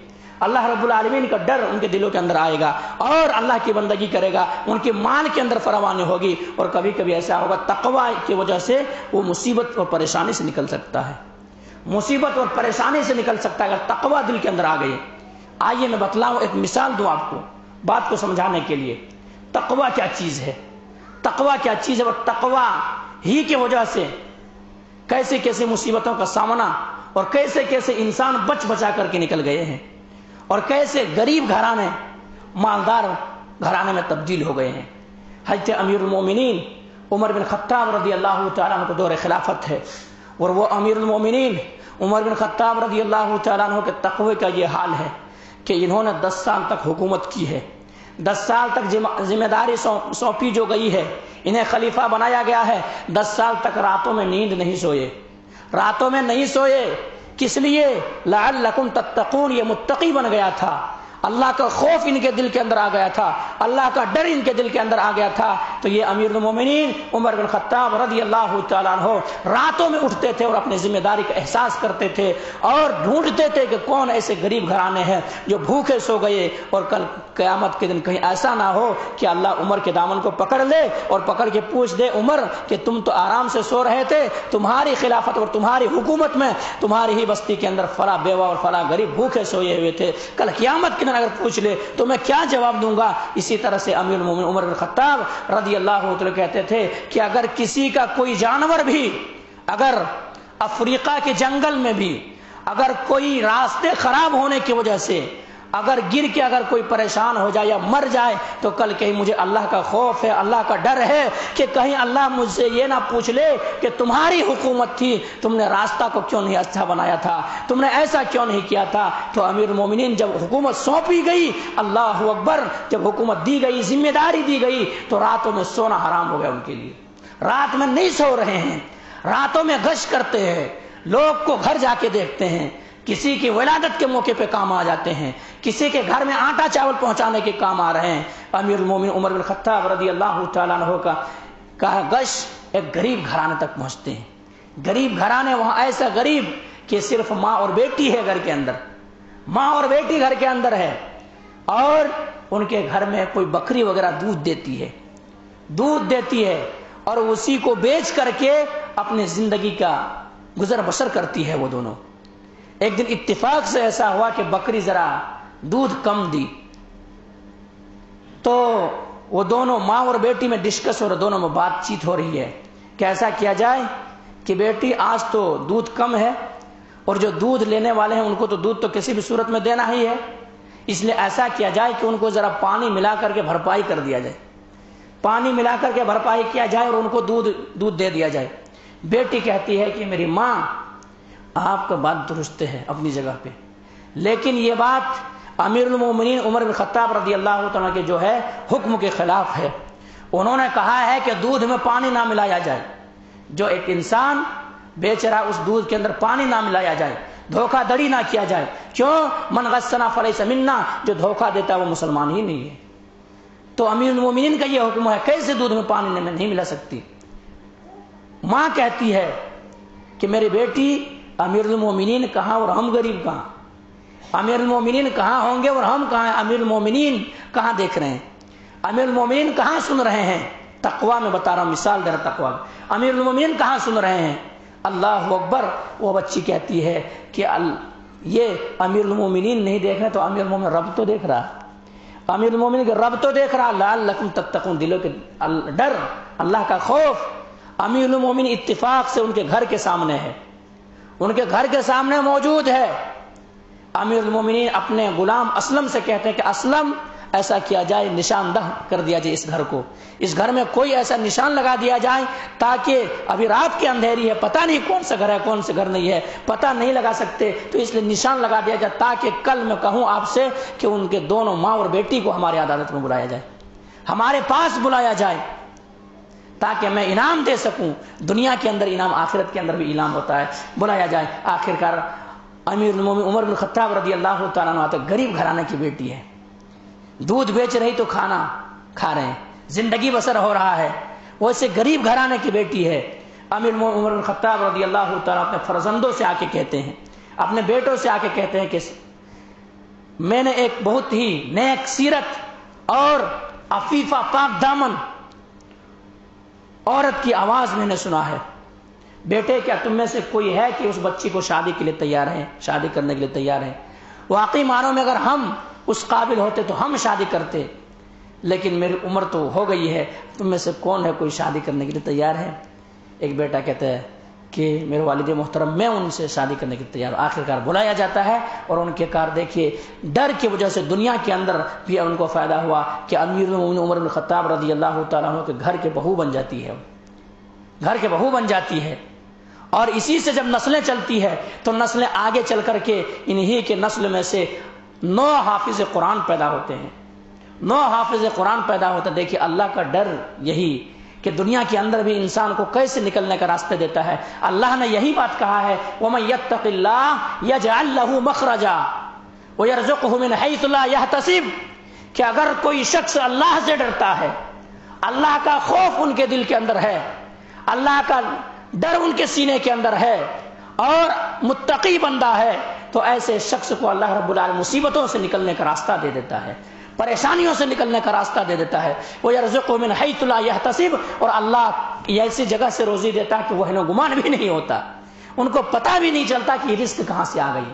اللہ رب العالمین کا ڈر ان کے دلوں کے اندر آئے گا، اور اللہ کی بندگی کرے گا، ان کے مال کے اندر فراوانی ہوگی، اور کبھی کبھی ایسا ہوگا تقویٰ کی وجہ سے وہ مصیبت اور پریشانی سے نکل سکتا ہے، مصیبت اور پریشانی سے نکل سکتا ہے اگر تقویٰ دل کے اندر آ گئی۔ آئیے میں بتلاؤں، ایک مثال دوں آپ کو بات کو سمجھانے کے لیے۔ تقویٰ کیا چیز ہے؟ تقویٰ کیا چیز ہے؟ اور تقویٰ ہی کی وجہ سے کیسے کیسے مصیبتوں کا سامنا اور کیسے کیسے انسان بچ بچا کر کے نکل گئے ہیں، اور کیسے غریب گھرانے مالدار گھرانے میں تبدیل ہو گئے ہیں۔ حضرت امیر المومنین عمر بن خطاب رضی اللہ تعالیٰ عنہ کو دور خلافت ہے، اور وہ امیر المومنین عمر بن خطاب رضی اللہ تعالیٰ عنہ کے تقوی کا یہ حال ہے کہ انہوں نے 10 سال تک حکومت کی ہے، 10 سال تک ذمہ داری سونپی جو گئی ہے، انہیں خلیفہ بنایا گیا ہے، 10 سال تک راتوں میں نیند نہیں سوئے، راتوں میں نہیں سوئے۔ کس لیے؟ لعلکم تتقون، یہ متقی بن گیا تھا، اللہ کا خوف ان کے دل کے اندر آ گیا تھا، اللہ کا ڈر ان کے دل کے اندر آ گیا تھا۔ تو یہ امیر المومنین عمر بن خطاب رضی اللہ تعالیٰ عنہ راتوں میں اٹھتے تھے اور اپنی ذمہ داری کا احساس کرتے تھے اور ڈھونڈتے تھے کہ کون ایسے غریب گھرانے ہیں جو بھوکے سو گئے، اور کل قیامت کے دن کہیں ایسا نہ ہو کہ اللہ عمر کے دامن کو پکڑ لے اور پکڑ کے پوچھ دے، عمر کہ تم تو آرام سے سو رہے تھے، تمہاری خلافت اور تمہاری حکومت میں تمہاری ہی بستی کے اندر فلاں بیوہ اور فلاں غریب بھوکے سوئے ہوئے تھے، کل قیامت کے دن اگر پوچھ لے تو میں کیا جواب دوں گا؟ اسی طرح سے امیر المومنین عمر بن خطاب رضی اللہ عنہ کہتے تھے کہ اگر کسی کا کوئی جانور بھی، اگر افریقہ کے جنگل میں بھی اگر کوئی راستے خراب ہونے کی وجہ سے اگر گر کے اگر کوئی پریشان ہو جائے یا مر جائے تو کل کہیں مجھے اللہ کا خوف ہے، اللہ کا ڈر ہے کہ کہیں اللہ مجھ سے یہ نہ پوچھ لے کہ تمہاری حکومت تھی، تم نے راستہ کو کیوں نہیں اچھا بنایا تھا، تم نے ایسا کیوں نہیں کیا تھا۔ تو امیر المومنین جب حکومت سونپی گئی، اللہ اکبر، جب حکومت دی گئی، ذمہ داری دی گئی، تو راتوں میں سونا حرام ہو گیا ان کے لیے، رات میں نہیں سو رہے ہیں، راتوں میں گشت کرتے ہیں، لوگ کو گھر جا کے دیکھتے ہیں، کسی کی ولادت کے موقع پہ کام آ جاتے ہیں، کسی کے گھر میں آٹا چاول پہنچانے کے کام آ رہے ہیں۔ امیر المومنین عمر بن خطاب رضی اللہ تعالیٰ عنہ کا گشت ایک غریب گھرانے تک پہنچتے ہیں، غریب گھرانے، وہاں ایسا غریب کہ صرف ماں اور بیٹی ہے گھر کے اندر، ماں اور بیٹی گھر کے اندر ہے، اور ان کے گھر میں کوئی بکری وغیرہ دودھ دیتی ہے اور اسی کو بیچ کر کے اپنی زندگی کا گزر بسر کرتی ہے وہ دونوں۔ ایک دن اتفاق سے ایسا ہوا کہ بکری ذرا دودھ کم دی، تو وہ دونوں ماں اور بیٹی میں ڈسکس ہو رہا، دونوں میں بات چیت ہو رہی ہے کہ ایسا کیا جائے کہ بیٹی آج تو دودھ کم ہے اور جو دودھ لینے والے ہیں ان کو تو دودھ تو کسی بھی صورت میں دینا ہی ہے، اس لیے ایسا کیا جائے کہ ان کو ذرا پانی ملا کر کے بھرپائی کر دیا جائے، پانی ملا کر کے بھرپائی کیا جائے اور ان کو دودھ دے دیا جائے۔ بیٹی کہتی ہے کہ میری ماں آپ کا بات درست ہے اپنی جگہ پہ، لیکن یہ بات امیر المومنین عمر بن خطاب رضی اللہ تعالیٰ کے جو ہے حکم کے خلاف ہے۔ انہوں نے کہا ہے کہ دودھ میں پانی نہ ملایا جائے، جو ایک انسان بیچ رہا اس دودھ کے اندر پانی نہ ملایا جائے، دھوکہ دڑی نہ کیا جائے۔ کیوں؟ من غشنا فلیس منا، جو دھوکہ دیتا ہے وہ مسلمان ہی نہیں ہے۔ تو امیر المومنین کا یہ حکم ہے، کیسے دودھ میں پانی نہیں ملا سکتی؟ ماں کہتی ہے کہ میری بیٹی امیر المومنین کہاں اور ہم غریب کہاں، امیر المومنین کہاں ہوں گے اور ہم کہاں ہیں، امیر المومنین کہاں دیکھ رہے ہیں، امیر المومنین کہاں سن رہے ہیں؟ تقویٰ میں بتا رہا ہوں، مثال دے رہا تقویٰ، امیر المومنین کہاں سن رہے ہیں؟ اللہ اکبر۔ وہ بچی کہتی ہے کہ یہ امیر المومنین نہیں دیکھ رہے تو امیر المومنین رب تو دیکھ رہا، امیر المومنین کے رب تو دیکھ رہا، لعلکم تتقون، دلوں کے ڈر، اللہ کا خوف۔ امیر المومنین اتفاق سے ان کے گھر کے سامنے ہے، ان کے گھر کے سامنے موجود ہے۔ امیر المومنین اپنے غلام اسلم سے کہتے ہیں کہ اسلم، ایسا کیا جائے، نشاندہ کر دیا جائے اس گھر کو، اس گھر میں کوئی ایسا نشان لگا دیا جائے تاکہ ابھی رات کی اندھیری ہے، پتہ نہیں کون سا گھر ہے کون سا گھر نہیں ہے، پتہ نہیں لگا سکتے، تو اس لیے نشان لگا دیا جائے تاکہ کل میں کہوں آپ سے کہ ان کے دونوں ماں اور بیٹی کو ہماری عدالت میں بلایا جائے، ہمارے پاس بلایا جائے، تاکہ میں انعام دے سکوں۔ دنیا کے اندر انعام، آخرت کے اندر بھی انعام ہوتا ہے، بلایا جائے۔ آخرکار امیر المومنین عمر بن خطاب رضی اللہ تعالیٰ عنہ غریب گھرانے کی بیٹی ہے، دودھ بیچ رہی تو کھانا کھا رہے ہیں، زندگی بسر ہو رہا ہے، وہ اسے غریب گھرانے کی بیٹی ہے۔ امیر عمر بن خطاب رضی اللہ تعالیٰ اپنے فرزندوں سے آ کے کہتے ہیں، اپنے بیٹوں سے آ کے کہتے ہیں کہ میں نے ایک بہت ہی نیک سیرت اور عفیفہ پاک دامن عورت کی آواز میں نے سنا ہے، بیٹے کیا تم میں سے کوئی ہے کہ اس بچی کو شادی کے لیے تیار ہے، شادی کرنے کے لیے تیار ہے؟ واقعی معنوں میں اگر ہم اس قابل ہوتے تو ہم شادی کرتے، لیکن میری عمر تو ہو گئی ہے، تم میں سے کون ہے کوئی شادی کرنے کے لیے تیار ہے؟ ایک بیٹا کہتا ہے کہ میرے والد محترم میں ان سے شادی کرنے کے لیے تیار ہوں۔ آخرکار بلایا جاتا ہے اور ان کے کار دیکھیے ڈر کی وجہ سے دنیا کے اندر بھی ان کو فائدہ ہوا کہ امیر المومنین عمر بن خطاب رضی اللہ تعالیٰ عنہ کے گھر کے بہو بن جاتی ہے، گھر کے بہو بن جاتی ہے، اور اسی سے جب نسلیں چلتی ہے تو نسلیں آگے چل کر کے انہی کے نسل میں سے 9 حافظ قرآن پیدا ہوتے ہیں، 9 حافظ قرآن پیدا ہوتا ہے۔ دیکھیے اللہ کا ڈر یہی کہ دنیا کے اندر بھی انسان کو کیسے نکلنے کا راستے دیتا ہے۔ اللہ نے یہی بات کہا ہے وَمَن يَتَّقِ اللَّهَ يَجْعَل لَّهُ مَخْرَجًا وَيَرْزُقْهُ مِنْ حَيْثُ لَا يَحْتَسِبُ، کہ اگر کوئی شخص اللہ سے ڈرتا ہے، اللہ کا خوف ان کے دل کے اندر ہے، اللہ کا ڈر ان کے سینے کے اندر ہے اور متقی بندہ ہے، تو ایسے شخص کو اللہ رب العالمین مصیبتوں سے نکلنے کا راستہ دے دیتا ہے، پریشانیوں سے نکلنے کا راستہ دے دیتا ہے۔ وَيَرْزُقْهُ مِنْ حَيْثُ لَا يَحْتَسِبُ، اور اللہ ایسی جگہ سے روزی دیتا ہے کہ وہ گمان بھی نہیں ہوتا، ان کو پتہ بھی نہیں چلتا کہ یہ رزق کہاں سے آ گئی،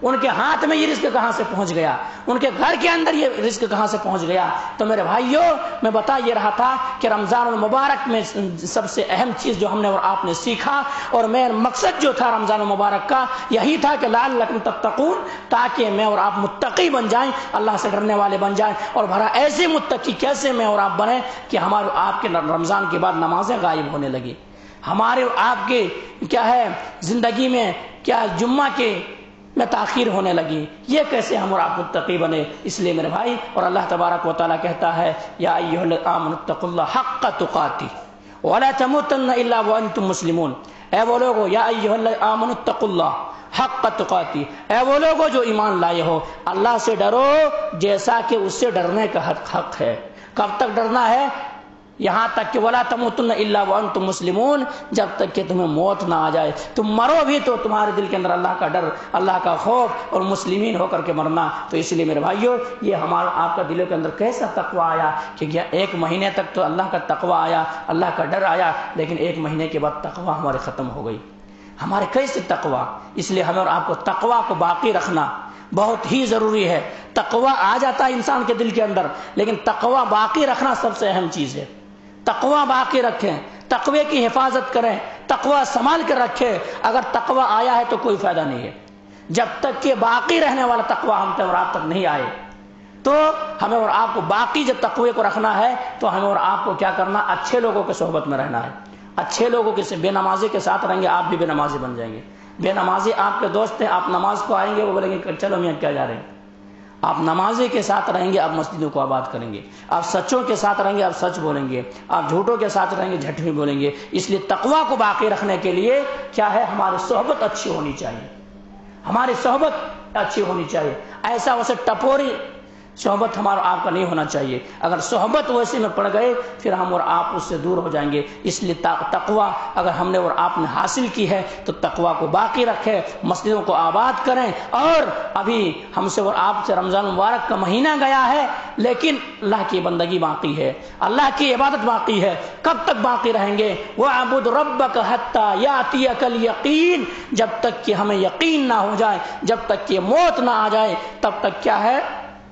ان کے ہاتھ میں یہ رزق کہاں سے پہنچ گیا، ان کے گھر کے اندر یہ رزق کہاں سے پہنچ گیا۔ تو میرے بھائیوں، میں بتا یہ رہا تھا کہ رمضان المبارک میں سب سے اہم چیز جو ہم نے اور آپ نے سیکھا، اور میرا مقصد جو تھا رمضان المبارک کا یہی تھا کہ لعلکم تتقون، تاکہ میں اور آپ متقی بن جائیں، اللہ سے ڈرنے والے بن جائیں۔ اور بھلا ایسے متقی کیسے میں اور آپ بنیں کہ ہمارے آپ کے رمضان کے بعد نمازیں غائب ہونے لگی، ہمارے آپ کے کیا ہے زندگی میں کیا جمعہ کے میں تاخیر ہونے لگی، یہ کیسے ہم اور آپ متقی بنے۔ اس لیے میرے بھائی، اور اللہ تبارک و تعالیٰ کہتا ہے یا ایھا الذین آمنوا اتقوا اللہ حق تقاتہ ولا تموتن الا وانتم مسلمون، اے وہ لوگو، یا ایھا الذین آمنوا اتقوا اللہ حق تقاتہ، اے وہ لوگو جو ایمان لائے ہو، اللہ سے ڈرو جیسا کہ اس سے ڈرنے کا حق ہے۔ کب تک ڈرنا ہے؟ یہاں تک کہ ولا تموتن الا وانتم مسلمون، جب تک کہ تمہیں موت نہ آ جائے، تم مرو بھی تو تمہارے دل کے اندر اللہ کا ڈر، اللہ کا خوف اور مسلمین ہو کر کے مرنا۔ تو اس لیے میرے بھائیوں، یہ ہمارا آپ کا دلوں کے اندر کیسا تقویٰ آیا کہ 1 مہینے تک تو اللہ کا تقویٰ آیا، اللہ کا ڈر آیا، لیکن 1 مہینے کے بعد تقویٰ ہمارے ختم ہو گئی۔ ہمارے کیسے تقویٰ؟ اس لیے ہمیں اور آپ کو تقویٰ کو باقی رکھنا بہت ہی ضروری ہے۔ تقویٰ آ جاتا ہے انسان کے دل کے اندر، لیکن تقویٰ باقی رکھنا سب سے اہم چیز ہے۔ تقویٰ باقی رکھیں، تقوی کی حفاظت کریں، تقویٰ سنبھال کر رکھیں۔ اگر تقویٰ آیا ہے تو کوئی فائدہ نہیں ہے، جب تک کہ باقی رہنے والا تقویٰ ہم اور آپ تک نہیں آئے۔ تو ہمیں اور آپ کو باقی جب تقوی کو رکھنا ہے تو ہمیں اور آپ کو کیا کرنا؟ اچھے لوگوں کے صحبت میں رہنا ہے۔ اچھے لوگوں کے بے نمازی کے ساتھ رہیں گے، آپ بھی بے نمازی بن جائیں گے۔ بے نمازی آپ کے دوست ہیں، آپ نماز کو آئیں گے، وہ بولیں گے چلو میاں کیا جا رہے ہیں۔ آپ نمازی کے ساتھ رہیں گے، آپ مسجدوں کو آباد کریں گے۔ آپ سچوں کے ساتھ رہیں گے، آپ سچ بولیں گے۔ آپ جھوٹوں کے ساتھ رہیں گے، جھٹ بھی بولیں گے۔ اس لیے تقویٰ کو باقی رکھنے کے لیے کیا ہے؟ ہماری صحبت اچھی ہونی چاہیے، ہماری صحبت اچھی ہونی چاہیے۔ ایسا ویسے ٹپوری صحبت ہمارا آپ کا نہیں ہونا چاہیے۔ اگر صحبت ویسے میں پڑ گئے پھر ہم اور آپ اس سے دور ہو جائیں گے۔ اس لیے تقویٰ اگر ہم نے اور آپ نے حاصل کی ہے تو تقویٰ کو باقی رکھیں، مسجدوں کو آباد کریں۔ اور ابھی ہم سے اور آپ سے رمضان مبارک کا مہینہ گیا ہے، لیکن اللہ کی بندگی باقی ہے، اللہ کی عبادت باقی ہے۔ کب تک باقی رہیں گے؟ وَاعْبُدْ رَبَّكَ حَتَّى يَأْتِيَكَ الْيَقِينُ، جب تک کہ ہمیں یقین نہ ہو جائے، جب تک کہ موت نہ آ جائے، تب تک کیا ہے؟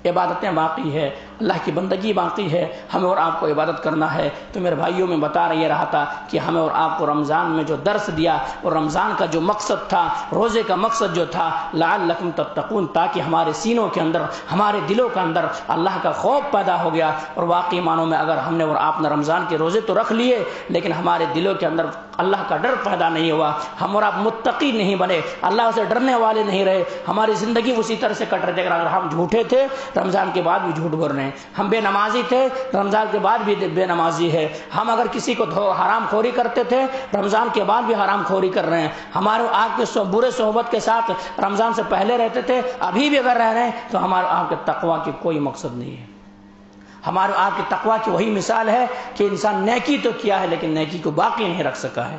عبادتیں باقی ہے، اللہ کی بندگی باقی ہے، ہمیں اور آپ کو عبادت کرنا ہے۔ تو میرے بھائیوں میں بتا رہا تھا کہ ہمیں اور آپ کو رمضان میں جو درس دیا، اور رمضان کا جو مقصد تھا، روزے کا مقصد جو تھا لعلکم تتقون، تاکہ ہمارے سینوں کے اندر، ہمارے دلوں کے اندر اللہ کا خوف پیدا ہو گیا۔ اور واقعی معنوں میں اگر ہم نے اور آپ نے رمضان کے روزے تو رکھ لیے، لیکن ہمارے دلوں کے اندر اللہ کا ڈر پیدا نہیں ہوا، ہم اور آپ متقی نہیں بنے، اللہ سے ڈرنے والے نہیں رہے، ہماری زندگی اسی طرح سے کٹ رہی تھی۔ اگر ہم جھوٹے تھے رمضان کے بعد بھی جھوٹ بول رہے ہیں، ہم بے نمازی تھے رمضان کے بعد بھی بے نمازی ہے، ہم اگر کسی کو حرام خوری کرتے تھے رمضان کے بعد بھی حرام خوری کر رہے ہیں، ہمارے آپ کے برے صحبت کے ساتھ رمضان سے پہلے رہتے تھے، ابھی بھی اگر رہ رہے ہیں تو ہمارے آپ کے تقویٰ کی کوئی مقصد نہیں ہے۔ ہمارے آپ کی تقویٰ کی وہی مثال ہے کہ انسان نیکی تو کیا ہے لیکن نیکی کو باقی نہیں رکھ سکا ہے،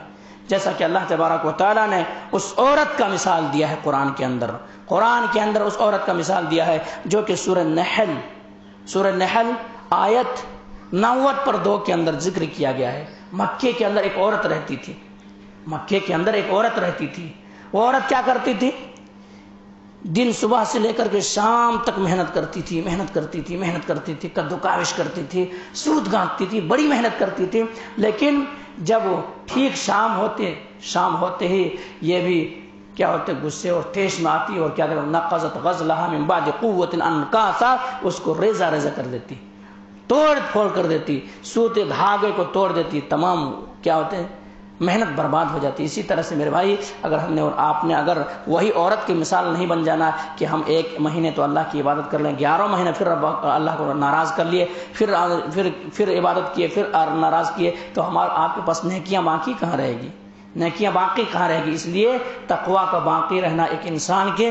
جیسا کہ اللہ تبارک و تعالیٰ نے اس عورت کا مثال دیا ہے قرآن کے اندر اس عورت کا مثال دیا ہے جو کہ سورہ نحل آیت 90 کے اندر ذکر کیا گیا ہے۔ مکے کے اندر ایک عورت رہتی تھی، وہ عورت کیا کرتی تھی؟ دن صبح سے لے کر کے شام تک محنت کرتی تھی، کدو کاوش کرتی تھی، سود گانٹتی تھی، بڑی محنت کرتی تھی، لیکن جب ٹھیک شام ہوتے ہی یہ بھی کیا ہوتے غصے اور ٹیش میں آتی اور کیا کہتے نقضت غزلہا من بعد قوت انکاسا، اس کو ریزہ کر دیتی، توڑ پھوڑ کر دیتی، سوتے دھاگے کو توڑ دیتی، تمام کیا ہوتے ہیں محنت برباد ہو جاتی ہے۔ اسی طرح سے میرے بھائی اگر ہم نے اور آپ نے اگر وہی عورت کی مثال نہیں بن جانا کہ ہم 1 مہینے تو اللہ کی عبادت کر لیں، 11 مہینے پھر اللہ کو ناراض کر لیے، پھر عبادت کیے، پھر ناراض کیے، تو آپ کے پاس نیکیاں باقی کہاں رہے گی؟ نیکیاں باقی کہاں رہے گی؟ اس لیے تقویٰ کا باقی رہنا ایک انسان کے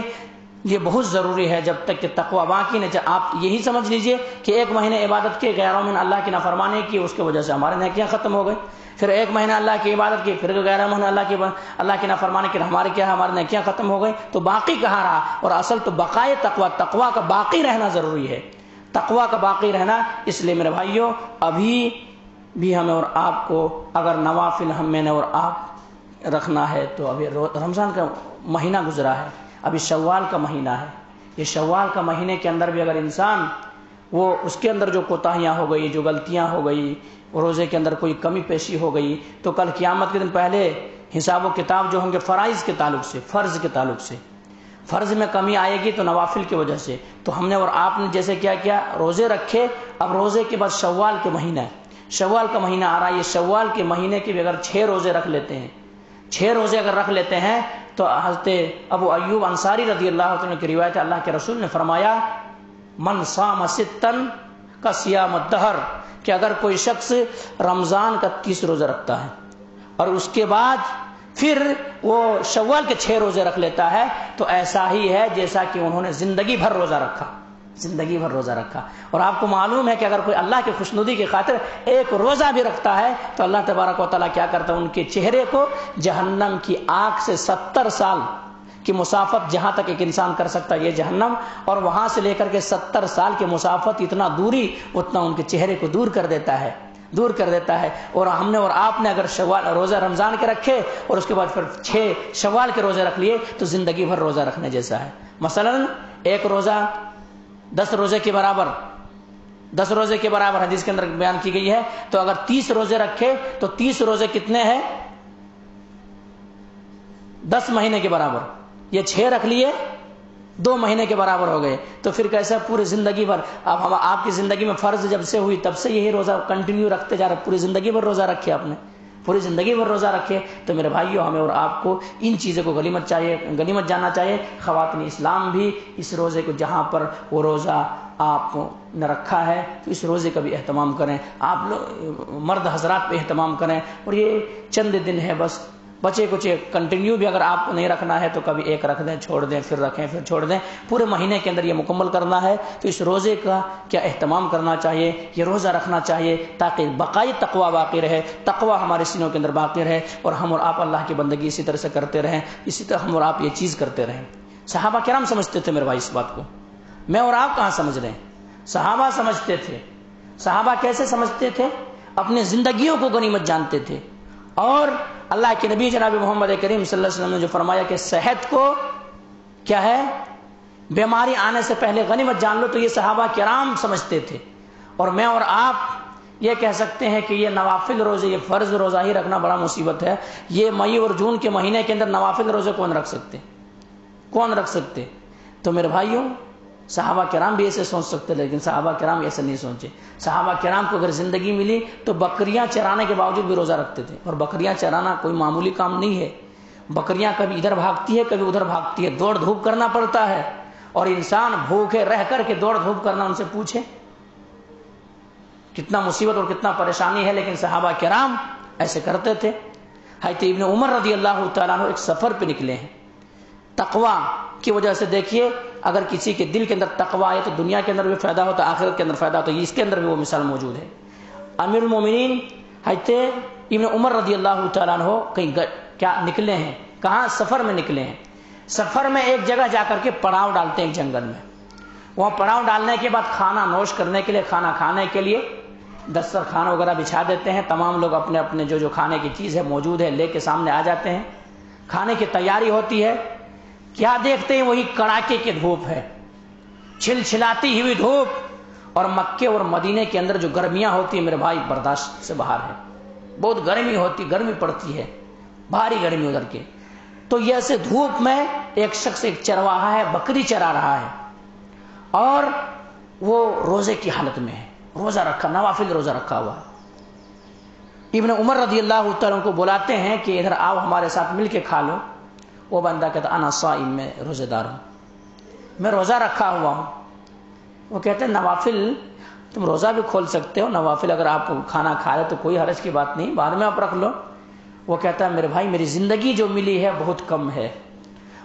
یہ بہت ضروری ہے۔ جب تک کہ تقویٰ باقی نہیں، آپ یہی سمجھ لیجئے کہ 1 مہینے عبادت کی، 11 مہینے اللہ کی نافرمانی کی، اس کی وجہ سے ہماری نیکیاں ختم ہو گئی، پھر 1 مہینہ اللہ کی عبادت کی، پھر 11 مہینے اللہ کی نافرمانی کی، ہماری نیکیاں ختم ہو گئی، تو باقی کہاں رہا؟ اور اصل تو بقائے تقویٰ کا باقی رہنا ضروری ہے، تقویٰ کا باقی رہنا۔ اس لیے میرے بھائیوں ابھی بھی ہمیں اور آپ کو اگر نوافل میں نے اور آپ رکھنا ہے تو ابھی رمضان کا مہینہ گزرا ہے، ابھی شوال کا مہینہ ہے، یہ شوال کا مہینے کے اندر بھی اگر انسان وہ اس کے اندر جو کوتاہیاں ہو گئی، جو غلطیاں ہو گئی، روزے کے اندر کوئی کمی پیشی ہو گئی، تو کل قیامت کے دن پہلے حساب و کتاب جو ہوں گے فرائض کے تعلق سے، فرض کے تعلق سے، فرض میں کمی آئے گی تو نوافل کی وجہ سے۔ تو ہم نے اور آپ نے جیسے کیا روزے رکھے، اب روزے کے بعد شوال کے مہینہ ہے، شوال کا مہینہ آ رہا ہے، یہ شوال کے مہینے کے بھی اگر 6 روزے رکھ لیتے ہیں، 6 روزے اگر رکھ لیتے ہیں تو حضرت ابو ایوب انصاری رضی اللہ عنہ کی روایت ہے، اللہ کے رسول نے فرمایا من صام ستن کا صیام الدہر، کہ اگر کوئی شخص رمضان کا 30 روزہ رکھتا ہے اور اس کے بعد پھر وہ شوال کے 6 روزے رکھ لیتا ہے تو ایسا ہی ہے جیسا کہ انہوں نے زندگی بھر روزہ رکھا، زندگی بھر روزہ رکھا۔ اور آپ کو معلوم ہے کہ اگر کوئی اللہ کی خوشنودی کی خاطر 1 روزہ بھی رکھتا ہے تو اللہ تبارک و تعالیٰ کیا کرتا ہے، ان کے چہرے کو جہنم کی آگ سے 70 سال کی مسافت جہاں تک ایک انسان کر سکتا ہے یہ جہنم، اور وہاں سے لے کر کے 70 سال کی مسافت اتنا دوری اتنا ان کے چہرے کو دور کر دیتا ہے، دور کر دیتا ہے۔ اور ہم نے اور آپ نے اگر شوال روزہ رمضان کے رکھے اور اس کے بعد پھر 6 شوال کے روزے رکھ لیے تو زندگی بھر روزہ رکھنے جیسا ہے۔ مثلا 1 روزہ 10 روزے کے برابر، 10 روزے کے برابر حدیث کے اندر بیان کی گئی ہے، تو اگر 30 روزے رکھے تو 30 روزے کتنے ہیں؟ 10 مہینے کے برابر، یہ 6 رکھ لیے 2 مہینے کے برابر ہو گئے، تو پھر کیسا پوری زندگی بھر اب آپ کی زندگی میں فرض جب سے ہوئی تب سے یہی روزہ کنٹینیو رکھتے جا رہے، پوری زندگی بھر روزہ رکھے آپ نے، پوری زندگی بھر روزہ رکھے۔ تو میرے بھائیوں ہمیں اور آپ کو ان چیزوں کو غنیمت جاننا چاہیے۔ خواتین اسلام بھی اس روزے کو جہاں پر وہ روزہ آپ نے رکھا ہے تو اس روزے کا بھی اہتمام کریں، آپ لوگ مرد حضرات پہ اہتمام کریں، اور یہ چند دن ہے بس، بچے کچھ کنٹینیو بھی اگر آپ کو نہیں رکھنا ہے تو کبھی 1 رکھ دیں، چھوڑ دیں، پھر رکھیں، پھر چھوڑ دیں، پورے مہینے کے اندر یہ مکمل کرنا ہے۔ تو اس روزے کا کیا اہتمام کرنا چاہیے، یہ روزہ رکھنا چاہیے تاکہ بقائی تقویٰ باقی رہے، تقویٰ ہمارے سینوں کے اندر باقی رہے، اور ہم اور آپ اللہ کی بندگی اسی طرح سے کرتے رہیں، اسی طرح ہم اور آپ یہ چیز کرتے رہیں۔ صحابہ کرام سمجھتے تھے میرے بھائی اس بات کو، میں اور آپ کہاں سمجھ رہے ہیں؟ صحابہ سمجھتے تھے۔ صحابہ کیسے سمجھتے تھے؟ اپنی زندگیوں کو غنیمت جانتے تھے، اور اللہ کے نبی جناب محمد کریم صلی اللہ علیہ وسلم نے جو فرمایا کہ صحت کو کیا ہے، بیماری آنے سے پہلے غنیمت جان لو، تو یہ صحابہ کرام سمجھتے تھے۔ اور میں اور آپ یہ کہہ سکتے ہیں کہ یہ نوافل روزے، یہ فرض روزہ ہی رکھنا بڑا مصیبت ہے۔ یہ مئی اور جون کے مہینے کے اندر نوافل روزے کون رکھ سکتے، کون رکھ سکتے؟ تو میرے بھائیوں صحابہ کرام بھی ایسے سوچ سکتے، لیکن صحابہ کرام ایسے نہیں سوچے۔ صحابہ کرام کو اگر زندگی ملی تو بکریاں چرانے کے باوجود بھی روزہ رکھتے تھے، اور بکریاں چرانا کوئی معمولی کام نہیں ہے، بکریاں کبھی ادھر بھاگتی ہے کبھی ادھر بھاگتی ہے، دوڑ دھوپ کرنا پڑتا ہے، اور انسان بھوکے رہ کر کے دوڑ دھوپ کرنا، ان سے پوچھے کتنا مصیبت اور کتنا پریشانی ہے، لیکن صحابہ کرام ایسے کرتے تھے۔ حضرت ابن عمر رضی اللہ تعالیٰ عنہ ایک سفر پہ نکلے ہیں، تقویٰ کی وجہ سے دیکھیے اگر کسی کے دل کے اندر تقویٰ ہے تو دنیا کے اندر بھی فائدہ ہوتا ہے، آخرت کے اندر فائدہ ہوتا ہے، اس کے اندر بھی وہ مثال موجود ہے۔ امیر المومنین حضرت ابن عمر رضی اللہ تعالیٰ عنہ کہیں کیا نکلے ہیں، کہاں؟ سفر میں نکلے ہیں۔ سفر میں ایک جگہ جا کر کے پڑاؤ ڈالتے ہیں ایک جنگل میں، وہاں پڑاؤ ڈالنے کے بعد کھانا نوش کرنے کے لیے، کھانا کھانے کے لیے دسترخوان وغیرہ بچھا دیتے ہیں، تمام لوگ اپنے اپنے جو کھانے کی چیز ہے موجود ہے لے کے سامنے آ جاتے ہیں، کھانے کی تیاری ہوتی ہے، کیا دیکھتے ہیں وہی کڑاکے کی دھوپ ہے، چھلچھلاتی ہوئی دھوپ، اور مکے اور مدینے کے اندر جو گرمیاں ہوتی ہیں میرے بھائی برداشت سے باہر ہے، بہت گرمی ہوتی، گرمی پڑتی ہے، بھاری گرمی ادھر کے۔ تو یہ ایسے دھوپ میں ایک شخص، ایک چرواہا ہے، بکری چرا رہا ہے، اور وہ روزے کی حالت میں ہے، روزہ رکھا، نوافل روزہ رکھا ہوا ہے۔ ابن عمر رضی اللہ تعالیٰ کو بلاتے ہیں کہ ادھر آؤ ہمارے ساتھ مل کے کھا لو. وہ بندہ کہتا انا صائم، میں روزہ دار ہوں، میں روزہ رکھا ہوا ہوں. وہ کہتے ہیں نوافل تم روزہ بھی کھول سکتے ہو، نوافل اگر آپ کھانا کھا لے تو کوئی حرج کی بات نہیں، بعد میں آپ رکھ لو. وہ کہتا ہے میرے بھائی میری زندگی جو ملی ہے بہت کم ہے،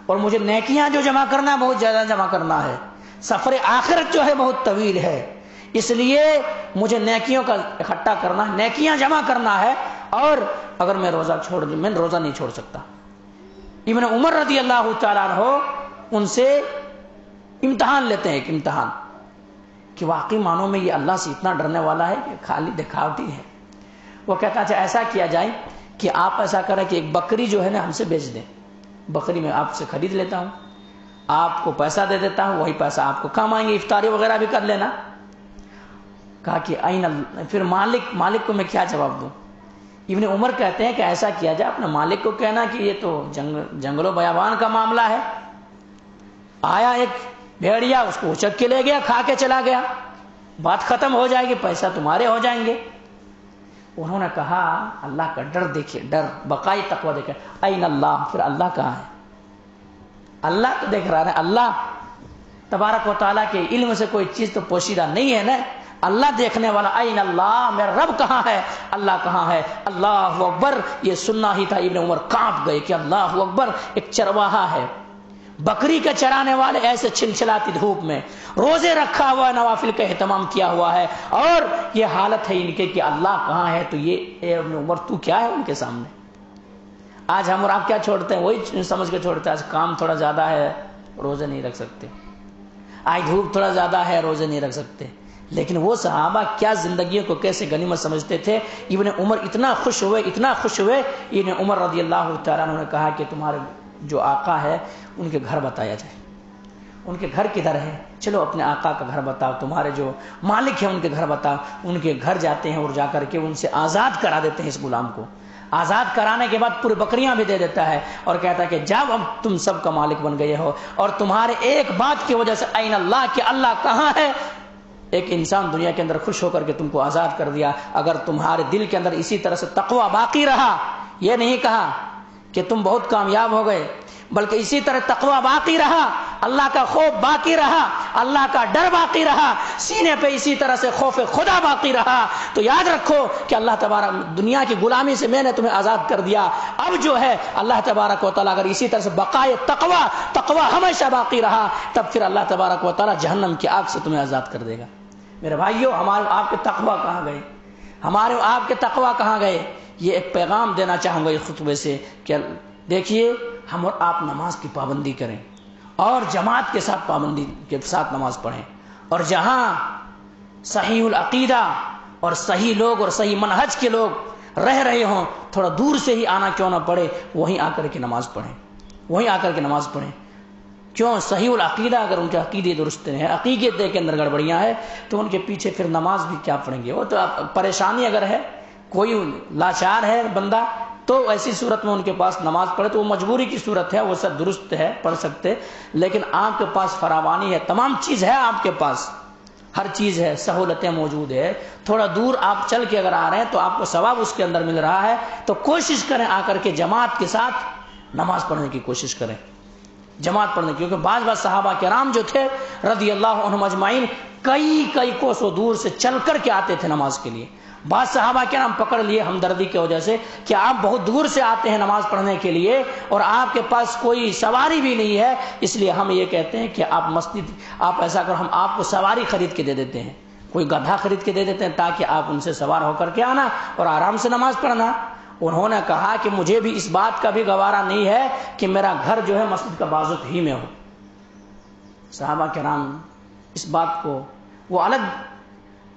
اور مجھے نیکیاں جو جمع کرنا ہے بہت زیادہ جمع کرنا ہے، سفر آخرت جو ہے بہت طویل ہے، اس لیے مجھے نیکیوں کا اکٹھا کرنا ہے، نیکیاں جمع کرنا ہے، اور اگر میں روزہ چھوڑ دوں میں روزہ نہیں چھوڑ سکتا. ابن عمر رضی اللہ تعالیٰ عنہ ان سے امتحان لیتے ہیں، ایک امتحان کہ واقعی معنوں میں یہ اللہ سے اتنا ڈرنے والا ہے کہ خالی دکھاوٹی ہے. وہ کہتا ہے اچھا ایسا کیا جائے کہ آپ ایسا کریں کہ ایک بکری جو ہے نا ہم سے بیچ دیں، بکری میں آپ سے خرید لیتا ہوں، آپ کو پیسہ دے دیتا ہوں، وہی پیسہ آپ کو کام آئیں گے، افطاری وغیرہ بھی کر لینا. کہا کہ پھر مالک کو میں کیا جواب دوں؟ ابن عمر کہتے ہیں کہ ایسا کیا جائے اپنے مالک کو کہنا کہ یہ تو جنگل و بیابان کا معاملہ ہے، آیا ایک بھیڑیا اس کو اچک کے لے گیا، کھا کے چلا گیا، بات ختم ہو جائے گی، پیسہ تمہارے ہو جائیں گے. انہوں نے کہا اللہ کا ڈر دیکھیے، ڈر بقائی تقوی دیکھے. این اللہ، پھر اللہ کہاں ہے؟ اللہ تو دیکھ رہا ہے، اللہ تبارک و تعالیٰ کے علم سے کوئی چیز تو پوشیدہ نہیں ہے نا، اللہ دیکھنے والا. این اللہ، میرا رب کہاں ہے؟ اللہ کہاں ہے؟ اللہ اکبر. یہ سننا ہی تھا، ابن عمر کانپ گئے کہ اللہ اکبر، ایک چرواہا ہے، بکری کے چرانے والے ایسے چھلچلاتی دھوپ میں روزے رکھا ہوا ہے، نوافل کا اہتمام کیا ہوا ہے، اور یہ حالت ہے ان کے کہ اللہ کہاں ہے. تو یہ اے ابن عمر تو کیا ہے ان کے سامنے؟ آج ہم اور آپ کیا چھوڑتے ہیں؟ وہی سمجھ کے چھوڑتے ہیں، آج کام تھوڑا زیادہ ہے روزے نہیں رکھ سکتے، آج دھوپ تھوڑا زیادہ ہے روزے نہیں رکھ سکتے. لیکن وہ صحابہ کیا زندگیوں کو کیسے غنیمت سمجھتے تھے. ابن عمر اتنا خوش ہوئے. ابن عمر رضی اللہ تعالیٰ عنہ نے کہا کہ تمہارے جو آقا ہے ان کے گھر بتایا جائے. ان کے گھر کدھر ہے؟ چلو اپنے آقا کا گھر بتاؤ، تمہارے جو مالک ہیں ان کے گھر بتاؤ. ان کے گھر جاتے ہیں اور جا کر کے ان سے آزاد کرا دیتے ہیں اس غلام کو. آزاد کرانے کے بعد پوری بکریاں بھی دے دیتا ہے اور کہتا ہے کہ جب اب تم سب کا مالک بن گئے ہو اور تمہارے ایک بات کی وجہ سے این اللہ کہ اللہ کہاں ہے، ایک انسان دنیا کے اندر خوش ہو کر کے تم کو آزاد کر دیا. اگر تمہارے دل کے اندر اسی طرح سے تقوی باقی رہا، یہ نہیں کہا کہ تم بہت کامیاب ہو گئے، بلکہ اسی طرح تقوی باقی رہا، اللہ کا خوف باقی رہا، اللہ کا ڈر باقی رہا، سینے پہ اسی طرح سے خوف خدا باقی رہا، تو یاد رکھو کہ اللہ تبارک دنیا کی غلامی سے میں نے تمہیں آزاد کر دیا. اب جو ہے اللہ تبارک و تعالیٰ اگر اسی طرح سے بقائے تقوی ہمیشہ باقی رہا، تب پھر اللہ تبارک و تعالیٰ جہنم کی آگ سے تمہیں آزاد کر دے گا. میرے بھائیو، ہمارے آپ کے تقوی کہاں گئے؟ ہمارے آپ کے تقوی کہاں گئے؟ یہ ایک پیغام دینا چاہوں گا اس خطبے سے کہ دیکھیے ہم اور آپ نماز کی پابندی کریں اور جماعت کے ساتھ پابندی کے ساتھ نماز پڑھیں، اور جہاں صحیح العقیدہ اور صحیح لوگ اور صحیح منہج کے لوگ رہ رہے ہوں، تھوڑا دور سے ہی آنا کیوں نہ پڑے، وہیں آ کر کے نماز پڑھیں. کیوں؟ صحیح العقیدہ اگر ان کے عقیدے درست ہیں، عقیدے کے اندر گڑبڑیاں ہیں، تو ان کے پیچھے پھر نماز بھی کیا پڑھیں گے؟ وہ تو پریشانی اگر ہے، کوئی لاچار ہے بندہ، تو ایسی صورت میں ان کے پاس نماز پڑھے تو وہ مجبوری کی صورت ہے، وہ سب درست ہے، پڑھ سکتے. لیکن آپ کے پاس فراوانی ہے، تمام چیز ہے آپ کے پاس، ہر چیز ہے، سہولتیں موجود ہے، تھوڑا دور آپ چل کے اگر آ رہے ہیں تو آپ کو ثواب اس کے اندر مل رہا ہے، تو کوشش کریں آ کر کے جماعت کے ساتھ نماز پڑھنے کی کوشش کریں، جماعت پڑھنے. کیونکہ بعض صحابہ کرام جو تھے رضی اللہ عنہم اجمعین کئی کوسوں دور سے چل کر کے آتے تھے نماز کے لیے. بعض صحابہ کرام پکڑ لیے ہمدردی کی وجہ سے کہ آپ بہت دور سے آتے ہیں نماز پڑھنے کے لیے اور آپ کے پاس کوئی سواری بھی نہیں ہے، اس لیے ہم یہ کہتے ہیں کہ آپ ایسا کرو، ہم آپ کو سواری خرید کے دے دیتے ہیں، کوئی گدھا خرید کے دے دیتے ہیں تاکہ آپ ان سے سوار ہو کر کے آنا اور آرام سے نماز پڑھنا. انہوں نے کہا کہ مجھے بھی اس بات کا بھی گوارا نہیں ہے کہ میرا گھر جو ہے مسجد کا بازو ہی میں ہو. صحابہ کرام اس بات کو وہ الگ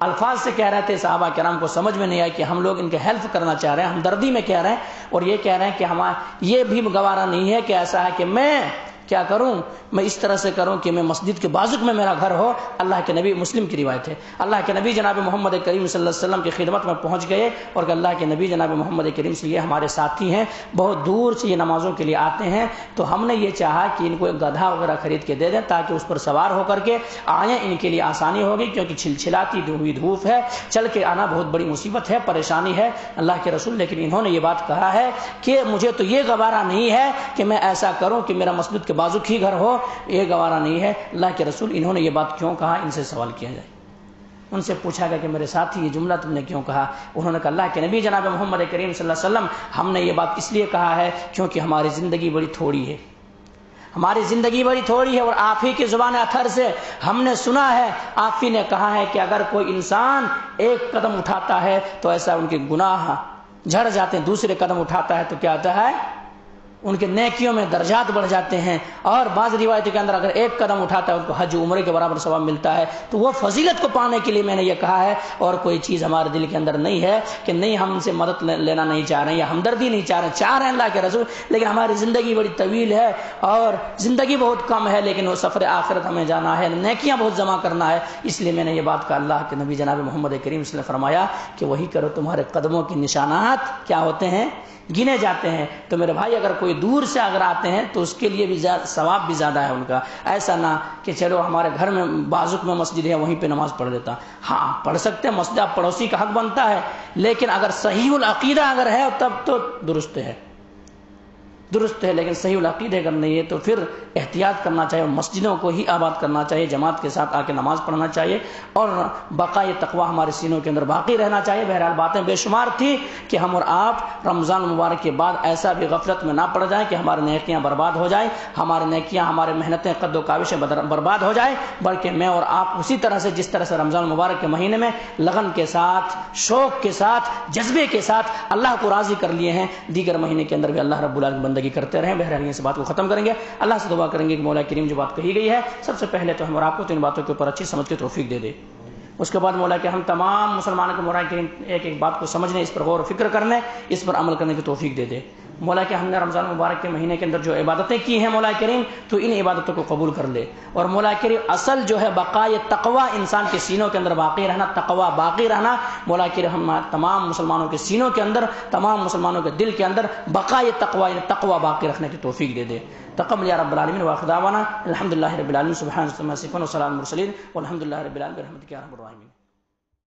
الفاظ سے کہہ رہے تھے، صحابہ کرام کو سمجھ میں نہیں آیا کہ ہم لوگ ان کے ہیلپ کرنا چاہ رہے ہیں، ہمدردی میں کہہ رہے ہیں، اور یہ کہہ رہے ہیں کہ ہمارا یہ بھی گوارا نہیں ہے کہ ایسا ہے کہ میں کیا کروں؟ میں اس طرح سے کروں کہ میں مسجد کے بازو میں میرا گھر ہو۔ اللہ کے نبی، مسلم کی روایت ہے، اللہ کے نبی جناب محمد کریم صلی اللہ علیہ وسلم کی خدمت میں پہنچ گئے اور کہ اللہ کے نبی جناب محمد کریم سے یہ ہمارے ساتھی ہیں، بہت دور سے یہ نمازوں کے لیے آتے ہیں، تو ہم نے یہ چاہا کہ ان کو ایک گدھا وغیرہ خرید کے دے دیں تاکہ اس پر سوار ہو کر کے آئیں، ان کے لیے آسانی ہوگی، کیونکہ چھلچھلاتی ہوئی دھوپ ہے، چل کے آنا بہت بڑی مصیبت ہے، پریشانی ہے اللہ کے رسول۔ لیکن انہوں نے یہ بات کہا ہے کہ مجھے تو یہ گوارا نہیں ہے کہ میں ایسا کروں کہ میرا مسجد کے بازو ہی گھر ہو، یہ گوارا نہیں ہے اللہ کے رسول۔ انہوں نے یہ بات کیوں کہا؟ ان سے سوال کیا جائے۔ ان سے پوچھا گیا کہ میرے ساتھی یہ جملہ تم نے کیوں کہا؟ انہوں نے کہا اللہ کے نبی جناب محمد کریم صلی اللہ علیہ وسلم، ہم نے یہ بات اس لیے کہا ہے کیونکہ ہماری زندگی بڑی تھوڑی ہے، ہماری زندگی بڑی تھوڑی ہے، اور آپ ہی کی زبان اطہر سے ہم نے سنا ہے، آپ ہی نے کہا ہے کہ اگر کوئی انسان ایک قدم اٹھاتا ہے تو ایسا ان کے گناہ جھڑ جاتے ہیں، دوسرے قدم اٹھاتا ہے تو کیا ہوتا ہے؟ ان کے نیکیوں میں درجات بڑھ جاتے ہیں، اور بعض روایتوں کے اندر اگر ایک قدم اٹھاتا ہے ان کو حج عمرے کے برابر ثواب ملتا ہے۔ تو وہ فضیلت کو پانے کے لیے میں نے یہ کہا ہے، اور کوئی چیز ہمارے دل کے اندر نہیں ہے کہ نہیں ہم ان سے مدد لینا نہیں چاہ رہے ہیں یا ہمدردی نہیں چاہ رہے ہیں اللہ کے رسول، لیکن ہماری زندگی بڑی طویل ہے اور زندگی بہت کم ہے، لیکن وہ سفر آخرت ہمیں جانا ہے، نیکیاں بہت جمع کرنا ہے، اس لیے میں نے یہ بات کہا۔ اللہ کے نبی جناب محمد کریم صلی اللہ علیہ وسلم نے فرمایا کہ وہی کرو، تمہارے قدموں کے نشانات کیا ہوتے ہیں؟ گنے جاتے ہیں۔ تو میرے بھائی اگر کوئی دور سے اگر آتے ہیں تو اس کے لیے بھی ثواب بھی زیادہ ہے ان کا، ایسا نہ کہ چلو ہمارے گھر میں بازوک میں مسجد ہے وہیں پہ نماز پڑھ لیتا۔ ہاں پڑھ سکتے ہیں، مسجد پڑوسی کا حق بنتا ہے، لیکن اگر صحیح العقیدہ اگر ہے تب تو درست ہے، لیکن صحیح العقیدہ اگر نہیں ہے تو پھر احتیاط کرنا چاہیے، اور مسجدوں کو ہی آباد کرنا چاہیے، جماعت کے ساتھ آ کے نماز پڑھنا چاہیے، اور بقائے تقویٰ ہمارے سینوں کے اندر باقی رہنا چاہیے۔ بہرحال باتیں بے شمار تھی کہ ہم اور آپ رمضان مبارک کے بعد ایسا بھی غفلت میں نہ پڑ جائیں کہ ہماری نیکیاں برباد ہو جائیں، ہماری نیکیاں، ہماری محنتیں، قد و کاوشیں برباد ہو جائیں، بلکہ میں اور آپ اسی طرح سے جس طرح سے رمضان مبارک کے مہینے میں لگن کے ساتھ، شوق کے ساتھ، جذبے کے ساتھ اللہ کو راضی کر لیے ہیں، دیگر مہینے کے اندر بھی اللہ رب العالمین بندگی کرتے رہیں۔ بہرحال اس بات کو ختم کریں گے، اللہ سے دعا کریں گے کہ مولا کریم جو بات کہی گئی ہے سب سے پہلے تو ہم اور آپ کو تو ان باتوں کے اوپر اچھی سمجھ کے توفیق دے دے، اس کے بعد مولا کہ ہم تمام مسلمانوں کو مولا کریم ایک ایک بات کو سمجھنے، اس پر غور و فکر کرنے، اس پر عمل کرنے کی توفیق دے دے۔ مولا کہ ہم نے رمضان مبارک کے مہینے کے اندر جو عبادتیں کی ہیں مولا کریم تو ان عبادتوں کو قبول کر لے، اور مولا کریم اصل جو ہے بقائے تقویٰ انسان کے سینوں کے اندر باقی رہنا، تقویٰ باقی رہنا، مولا کریم ہم تمام مسلمانوں کے سینوں کے اندر، تمام مسلمانوں کے دل کے اندر بقائے تقویٰ یعنی تقویٰ باقی رکھنے کی توفیق دے دے۔ تقبل یا رب العالمین وآخر دعوانا الحمدللہ رب العالمین، سبحان اللہ و سلام المرسلین والحمدللہ رب العالمین برحمتک یا ارحم الراحمین۔